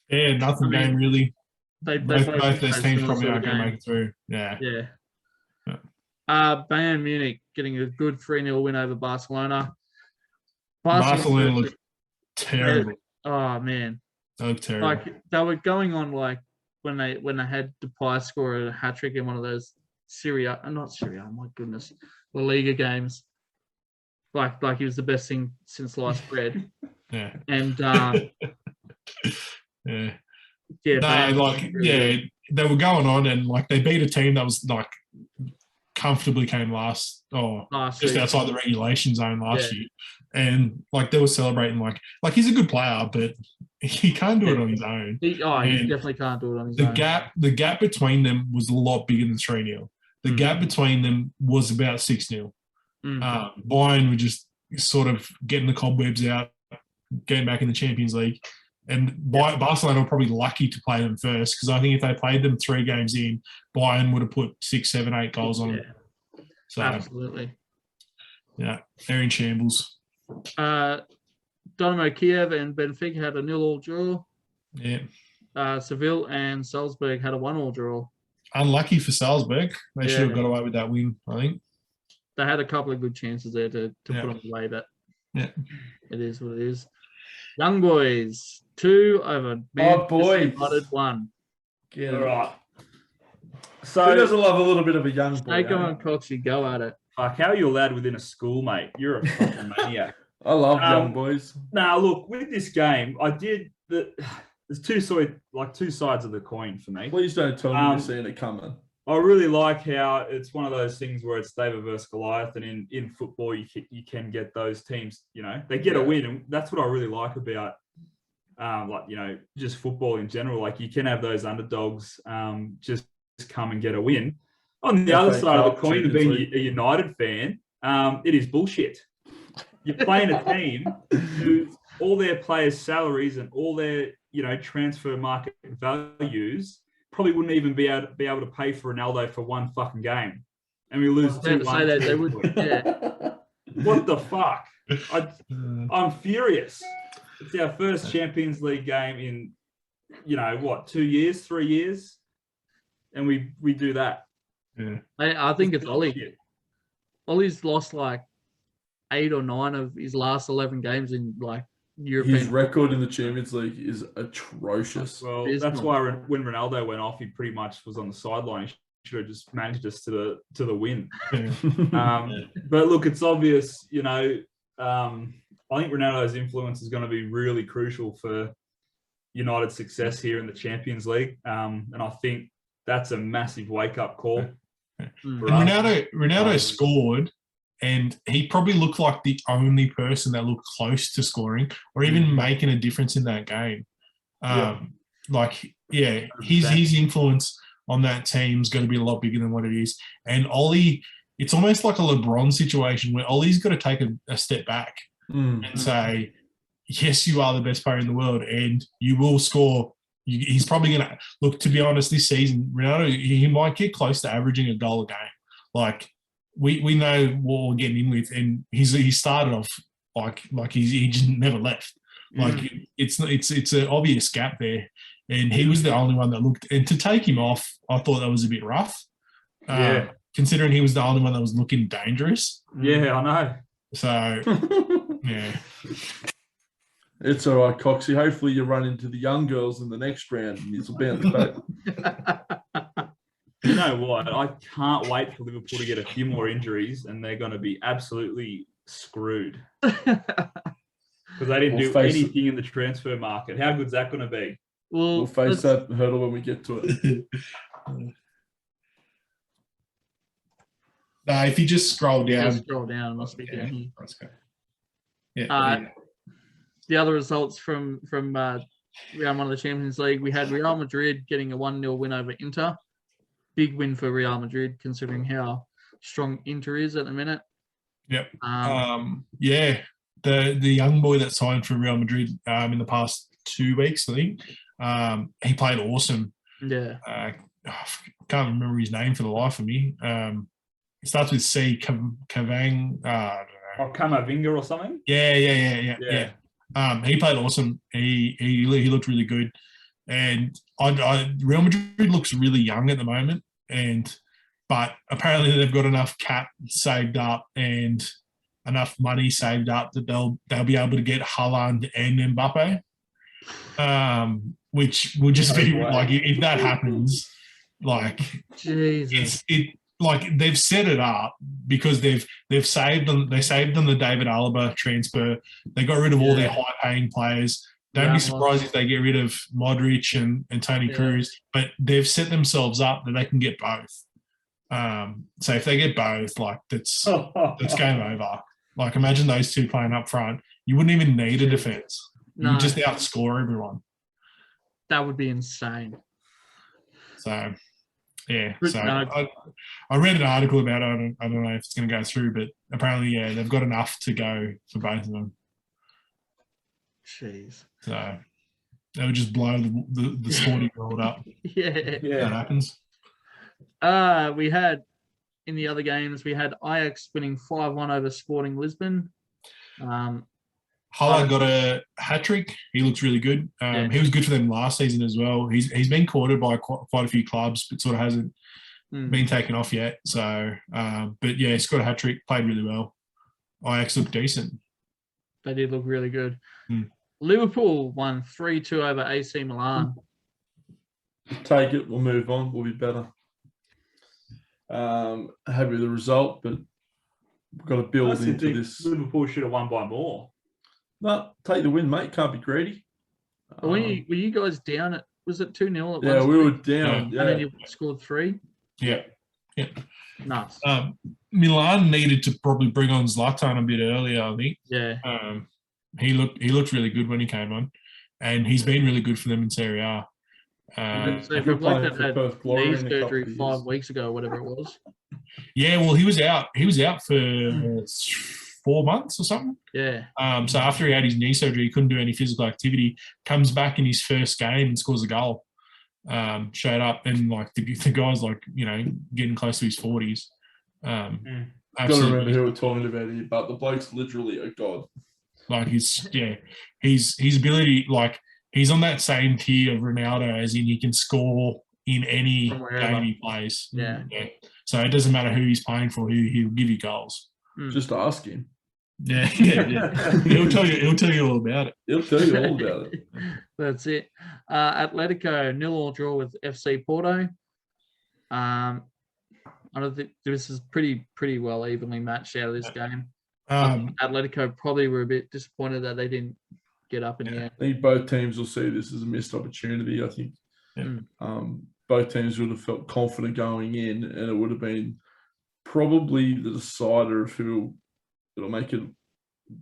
Yeah, nothing game really. Both those teams probably aren't going to make it through. Yeah. Yeah. Bayern Munich getting a good 3-0 win over Barcelona. Barcelona looked terrible. Oh man. They looked terrible. Like they were going on like when they had Depay score a hat trick in one of those not Syria, oh my goodness, La Liga games. Like he was the best thing since sliced bread. Yeah. And yeah. Yeah. They were going on and like they beat a team that was like comfortably came last just outside the regulation zone last year. And like they were celebrating like he's a good player, but he can't do it on his own. He definitely can't do it on his own. The gap between them was a lot bigger than 3-0. The gap between them was about 6-0. Bayern were just sort of getting the cobwebs out, getting back in the Champions League. And Barcelona were probably lucky to play them first because I think if they played them 3 games in, Bayern would have put 6, 7, 8 goals on them. So, absolutely. Yeah, they're in shambles. Dynamo Kiev and Benfica had a 0-0 draw. Yeah. Seville and Salzburg had a 1-1 draw. Unlucky for Salzburg. They should have got away with that win, I think. They had a couple of good chances there to put them away, but it is what it is. Young Boys 2 over boys. United 1. Get All right. So who doesn't love a little bit of a young boy? Snake on Coxie, go at it. Fuck, how are you allowed within a school, mate? You're a fucking maniac. I love young boys. Now, look, with this game, there's two sides of the coin for me. Please don't tell me you're seeing it coming. I really like how it's one of those things where it's David versus Goliath, and in football you can get those teams. You know, they get a win, and that's what I really like about just football in general. Like you can have those underdogs just come and get a win. On the other side of the coin, to being a United fan, it is bullshit. You're playing a team who all their players' salaries and all their transfer market values probably wouldn't even be able to pay for Ronaldo for one fucking game, and we lose 2-1. They would. What the fuck? I'm furious. It's our first Champions League game in 2 years, 3 years, and we do that. Yeah. I think it's Ollie. Ollie's lost like 8 or 9 of his last 11 games in like European. His record in the Champions League is atrocious. Well, that's why when Ronaldo went off, he pretty much was on the sideline. He should have just managed us to the win. But look, it's obvious. I think Ronaldo's influence is going to be really crucial for United's success here in the Champions League, and I think that's a massive wake-up call. And Ronaldo scored, and he probably looked like the only person that looked close to scoring or even making a difference in that game. His influence on that team is going to be a lot bigger than what it is. And Ollie, it's almost like a LeBron situation where Ollie's got to take a step back and say, yes, you are the best player in the world and you will score. He's probably going to – look, to be honest, this season, Ronaldo, he might get close to averaging a goal a game. Like, we know what we're getting in with, and he started off like he just never left. Like, it's an obvious gap there, and he was the only one that looked – and to take him off, I thought that was a bit rough. Considering he was the only one that was looking dangerous. Yeah, I know. So, yeah. It's all right, Coxie. Hopefully you run into the young girls in the next round and it's a bounce back. You know what? I can't wait for Liverpool to get a few more injuries and they're going to be absolutely screwed. Because they didn't do anything in the transfer market. How good's that going to be? We'll face that hurdle when we get to it. If you just scroll down. Just scroll down, it must be down here. Let's go. Yeah. The other results from round one of the Champions League, we had Real Madrid getting a 1-0 win over Inter. Big win for Real Madrid, considering how strong Inter is at the minute. Yep. The young boy that signed for Real Madrid in the past 2 weeks, I think, he played awesome. Yeah. I can't remember his name for the life of me. It starts with C. Cavang. I don't know. Or Camavinga or something. Yeah. He played awesome. He looked really good, and Real Madrid looks really young at the moment, but apparently they've got enough cap saved up and enough money saved up that they'll be able to get Haaland and Mbappe, which will just be like, if that happens, like Jesus. Like they've set it up because they've saved on the David Alaba transfer. They got rid of all their high paying players. Don't be surprised if they get rid of Modric and Toni Kroos, but they've set themselves up that they can get both. So if they get both, like that's game over. Like imagine those two playing up front. You wouldn't even need a defense. You would just outscore everyone. That would be insane. So yeah, so I read an article about it. I don't know if it's going to go through, but apparently, they've got enough to go for both of them. Jeez. So they would just blow the sporting world up. Yeah. That happens. We had, in the other games, we had Ajax winning 5-1 over Sporting Lisbon. Haaland got a hat-trick. He looks really good. He was good for them last season as well. He's been courted by quite a few clubs, but sort of hasn't been taken off yet. So, but yeah, he's got a hat-trick, played really well. Ajax looked decent. They did look really good. Liverpool won 3-2 over AC Milan. Take it. We'll move on. We'll be better. Happy with the result, but we've got to build into this. Liverpool should have won by more. No, take the win, mate. Can't be greedy. Were you guys down at, was it 2-0 at Yeah, one we were stage? down. Yeah. And then you scored 3? Yeah. Nice. Milan needed to probably bring on Zlatan a bit earlier, I think. Yeah. He looked really good when he came on, and he's been really good for them in Serie A. So for a bloke that had knee surgery 5 weeks ago, whatever it was. Yeah, well, he was out. He was out for 4 months or something. Yeah. So after he had his knee surgery, he couldn't do any physical activity. Comes back in his first game and scores a goal. Showed up, and like the guy's like, getting close to his 40s. Got to remember who we're talking about here, but the bloke's literally a god. Like his ability, like he's on that same tier of Ronaldo, as in he can score in any game he plays. Yeah. So it doesn't matter who he's playing for; he'll give you goals. Just ask him. Yeah. He'll tell you all about it. He'll tell you all about it. That's it. Atletico 0-0 draw with FC Porto. I don't think this is pretty well evenly matched out of this game. Atletico probably were a bit disappointed that they didn't get up in the end. I think both teams will see this as a missed opportunity. I think both teams would have felt confident going in, and it would have been probably the decider of who it'll make it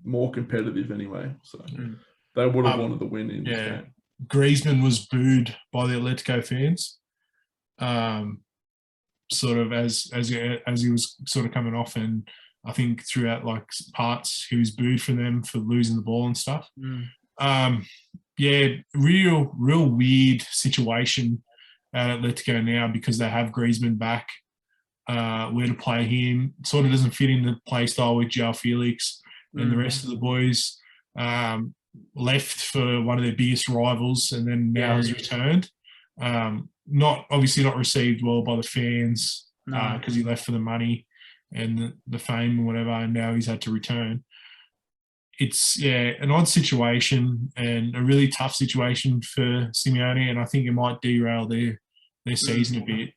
more competitive anyway. So they would have wanted the win in this game. Griezmann was booed by the Atletico fans, sort of as he was sort of coming off, and I think throughout like parts he was booed from them for losing the ball and stuff. Real weird situation at Atletico now, because they have Griezmann back. Where to play him sort of doesn't fit in the play style with João Felix and the rest of the boys. Left for one of their biggest rivals, and then now has returned. Not received well by the fans because he left for the money and the fame or whatever, and now he's had to return. It's an odd situation and a really tough situation for Simeone, and I think it might derail their season a bit.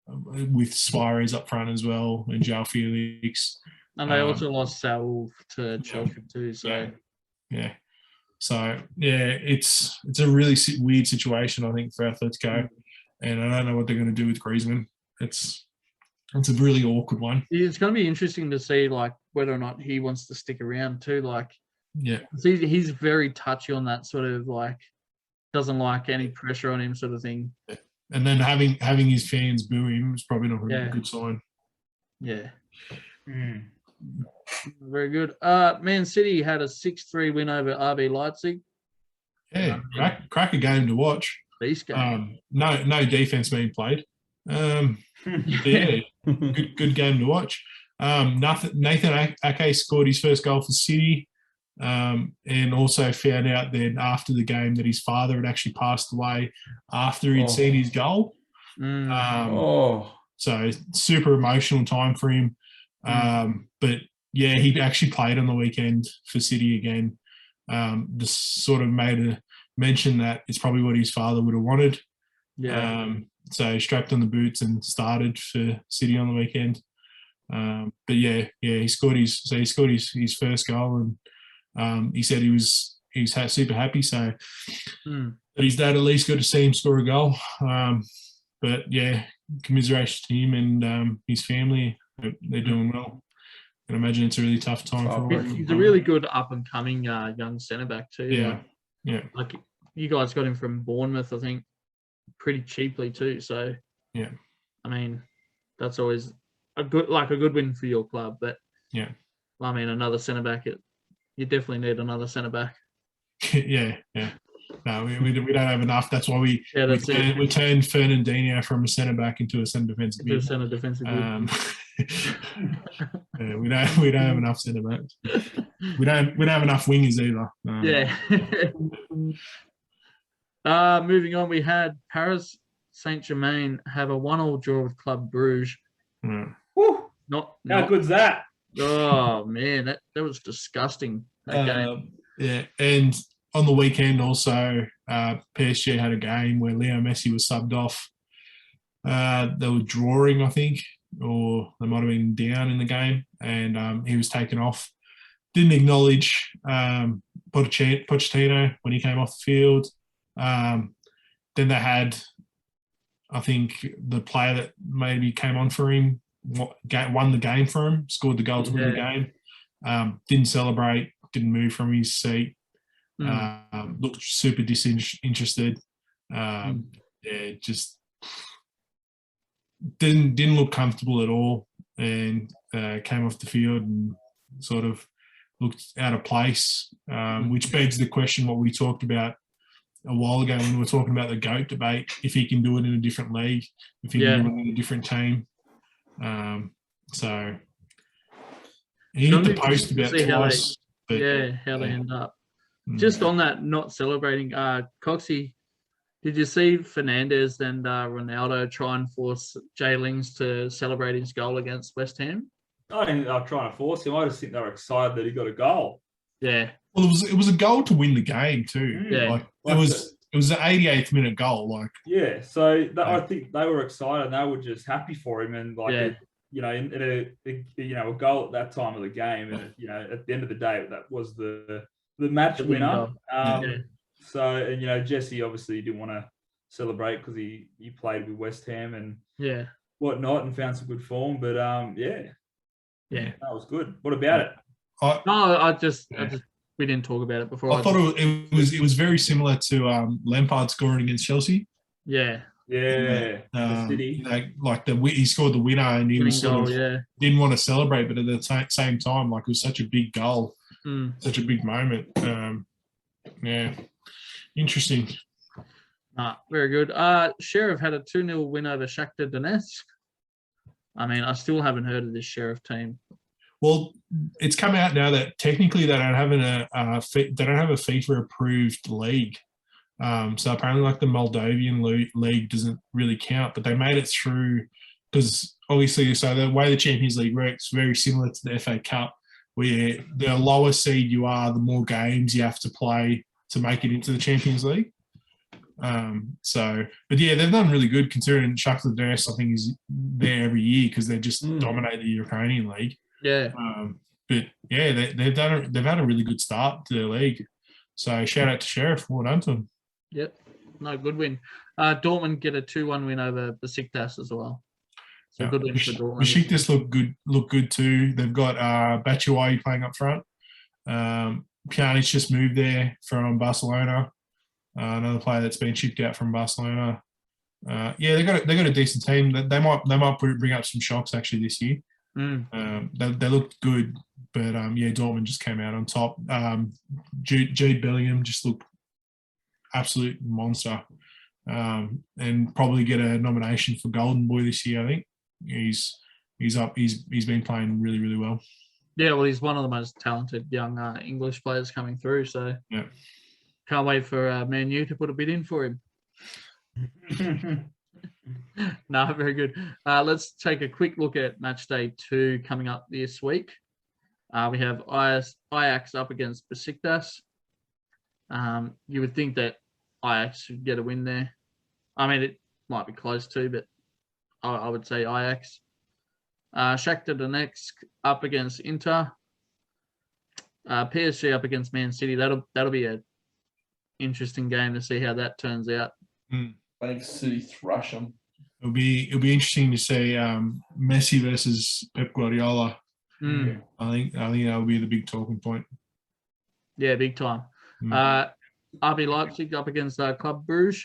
With Suarez up front as well and João Felix. And they also lost Saul to Chelsea too. So it's a really weird situation, I think, for Atletico, and I don't know what they're going to do with Griezmann. It's It's a really awkward one. It's going to be interesting to see like whether or not he wants to stick around too. Like, Yeah. he's very touchy on that sort of like, doesn't like any pressure on him sort of thing. And then having his fans boo him is probably not a good sign. Yeah. Very good. Man City had a 6-3 win over RB Leipzig. Yeah, cracker game to watch. Beast game. No defense being played. Yeah, good game to watch. Nathan Ake scored his first goal for City, and also found out then after the game that his father had actually passed away after he'd seen his goal. So super emotional time for him. But yeah, he actually played on the weekend for City again. Just sort of made a mention that it's probably what his father would have wanted. Yeah. So strapped on the boots and started for City on the weekend. But yeah, he scored his first goal, and he said he was super happy. So that his dad at least got to see him score a goal. But yeah, commiseration to him and his family. They're doing well. I can imagine it's a really tough time for him. He's a really good up and coming young centre back too. Yeah. Like you guys got him from Bournemouth, I think, pretty cheaply too. So yeah, I mean, that's always a good win for your club. But yeah, I mean, another centre back. You definitely need another centre back. yeah. No, we don't have enough. That's why we turned Fernandinho from a centre back into a centre defensive. We don't have enough centre backs. We don't have enough wingers either. Moving on, we had Paris Saint-Germain have a 1-1 draw with Club Bruges. Woo! How good's that? Oh man, that was disgusting. That game. Yeah, and on the weekend also, PSG had a game where Leo Messi was subbed off. They were drawing, I think, or they might have been down in the game, and he was taken off. Didn't acknowledge Pochettino when he came off the field. Then they had, I think, the player that maybe came on for him, won the game for him, scored the goal to win the game. Didn't celebrate, didn't move from his seat. Looked super disinterested. Just didn't look comfortable at all, and came off the field and sort of looked out of place, which begs the question what we talked about a while ago when we were talking about the GOAT debate, if he can do it in a different league, if he can do it in a different team. So he hit the post about twice. How they end up. Just on that, not celebrating, Coxie, did you see Fernandes and Ronaldo try and force Jay Lings to celebrate his goal against West Ham? I didn't think they were trying to force him. I just think they were excited that he got a goal. Yeah. Well, it was a goal to win the game too. It was an 88th minute goal. So I think they were excited and they were just happy for him, and a goal at that time of the game, and at the end of the day, that was the match winner. So, and Jesse obviously didn't want to celebrate because he played with West Ham and whatnot and found some good form. But that was good. What about it? We didn't talk about it before. I thought it was very similar to Lampard scoring against Chelsea. Yeah. City. He scored the winner and he was didn't want to celebrate, but at the same time, it was such a big goal, such a big moment. Interesting. Very good. Sheriff had a 2-0 win over Shakhtar Donetsk. I mean, I still haven't heard of this Sheriff team. Well, it's come out now that technically they don't have a FIFA approved league. So apparently, the Moldovan league doesn't really count, but they made it through because obviously, so the way the Champions League works is very similar to the FA Cup, where the lower seed you are, the more games you have to play to make it into the Champions League. But they've done really good considering Shakhtar Donetsk, I think, is there every year because they just dominate the Ukrainian league. Yeah. They've had a really good start to their league. So shout out to Sheriff. Well done to them. Yep. No, good win. Dortmund get a 2-1 win over Besiktas as well. So good win for Dortmund. Besiktas look good too. They've got Batshuayi playing up front. Pjanic just moved there from Barcelona. Another player that's been shipped out from Barcelona. They got a decent team. They might bring up some shocks actually this year. They looked good, but Dortmund just came out on top. Jude Bellingham just looked absolute monster, and probably get a nomination for Golden Boy this year. I think he's up. He's been playing really, really well. Yeah, well, he's one of the most talented young English players coming through. So can't wait for Man U to put a bid in for him. No, very good. Let's take a quick look at match day 2 coming up this week. We have Ajax up against Besiktas. You would think that Ajax should get a win there. I mean, it might be close too, but I would say Ajax. Shakhtar Donetsk up against Inter. PSG up against Man City. That'll be an interesting game to see how that turns out. I think City thrash them. It'll be interesting to see Messi versus Pep Guardiola. I think that'll be the big talking point. Yeah, big time. RB Leipzig up against Club Brugge.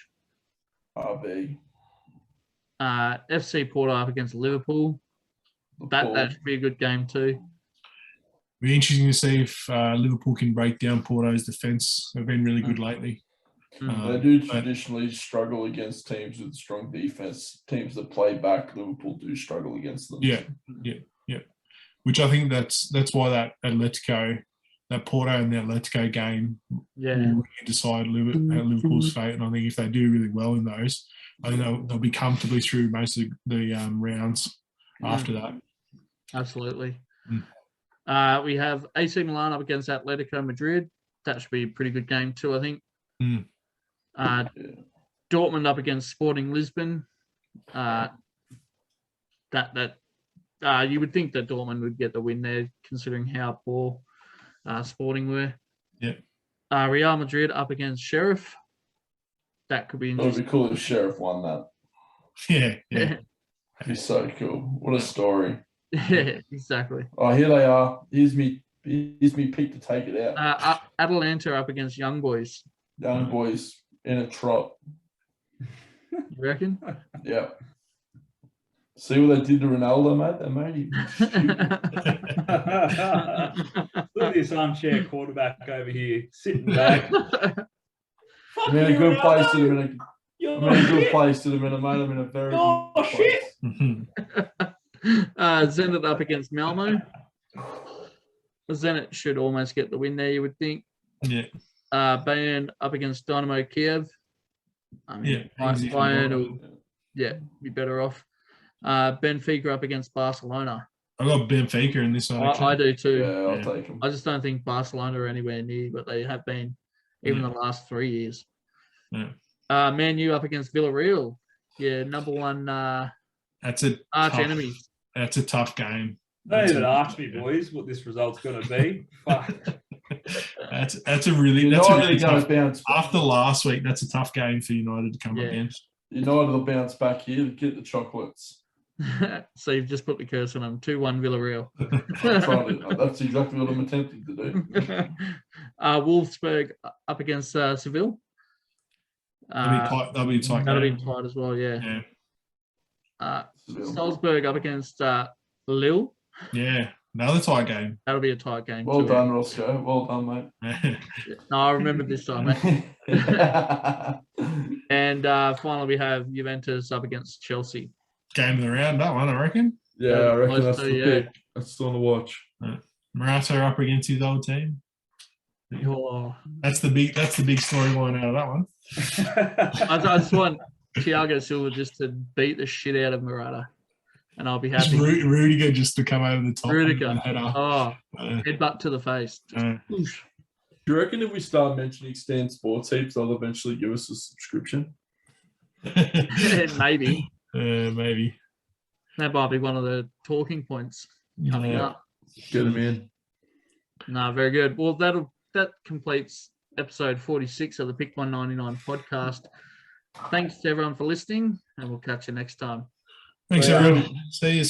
RB. FC Porto up against Liverpool. That should be a good game too. It'll be interesting to see if Liverpool can break down Porto's defence. They've been really good lately. They do traditionally struggle against teams with strong defense. Teams that play back, Liverpool do struggle against them. Yeah. Which I think that's why that Porto and the Atletico game will really decide Liverpool's fate. And I think if they do really well in those, I think they'll be comfortably through most of the rounds after that. Absolutely. We have AC Milan up against Atletico Madrid. That should be a pretty good game too, I think. Dortmund up against Sporting Lisbon. You would think that Dortmund would get the win there, considering how poor Sporting were. Real Madrid up against Sheriff. That could be interesting. It would be cool if Sheriff won that. Yeah. It'd be so cool. What a story. Yeah, exactly. Oh, here they are. Here's me pick to take it out. Atalanta up against Young Boys. Young Boys in a trot. You reckon? Yeah. See what they did to Ronaldo, mate? They made him. Look at this armchair quarterback over here, sitting back. I'm in a good place to them. I'm in a good place to them, and I'm in a very good place. Zenit up against Malmo. Zenit should almost get the win there, you would think. Yeah. Bayern up against Dynamo Kiev. I mean, Bayern will be better off. Benfica up against Barcelona. I got Benfica in this one. I do too. Yeah, I'll take them. I just don't think Barcelona are anywhere near, but they have been even the last 3 years. Man U up against Villarreal. Yeah, number one. That's a arch enemy. That's a tough game. Don't even ask me, boys, what this result's going to be. Fuck. That's a really tough. After last week, that's a tough game for United to come up against. United will bounce back here to get the chocolates. So you've just put the curse on them. 2-1 Villarreal. That's exactly what I'm attempting to do. Wolfsburg up against Seville. That'll be tight. That'll be tight as well, yeah. Salzburg up against Lille. Yeah, another tight game. That'll be a tight game. Well done, Roscoe. Well done, mate. No, I remember this time, mate. And finally, we have Juventus up against Chelsea. Game of the round, that one, I reckon. Yeah, I reckon that's the pick. That's still on the watch. Morata up against his old team. Oh. That's the big storyline out of that one. I just want Thiago Silva just to beat the shit out of Morata, and I'll be happy. Rudiger just to come over the top. Rudiger. Headbutt to the face. Do you reckon if we start mentioning Stan Sports heaps, they'll eventually give us a subscription? Maybe. Maybe. That might be one of the talking points coming up. Get them in. No, very good. Well, that completes episode 46 of the Pick 199 podcast. Thanks to everyone for listening, and we'll catch you next time. Thanks, everyone. See you.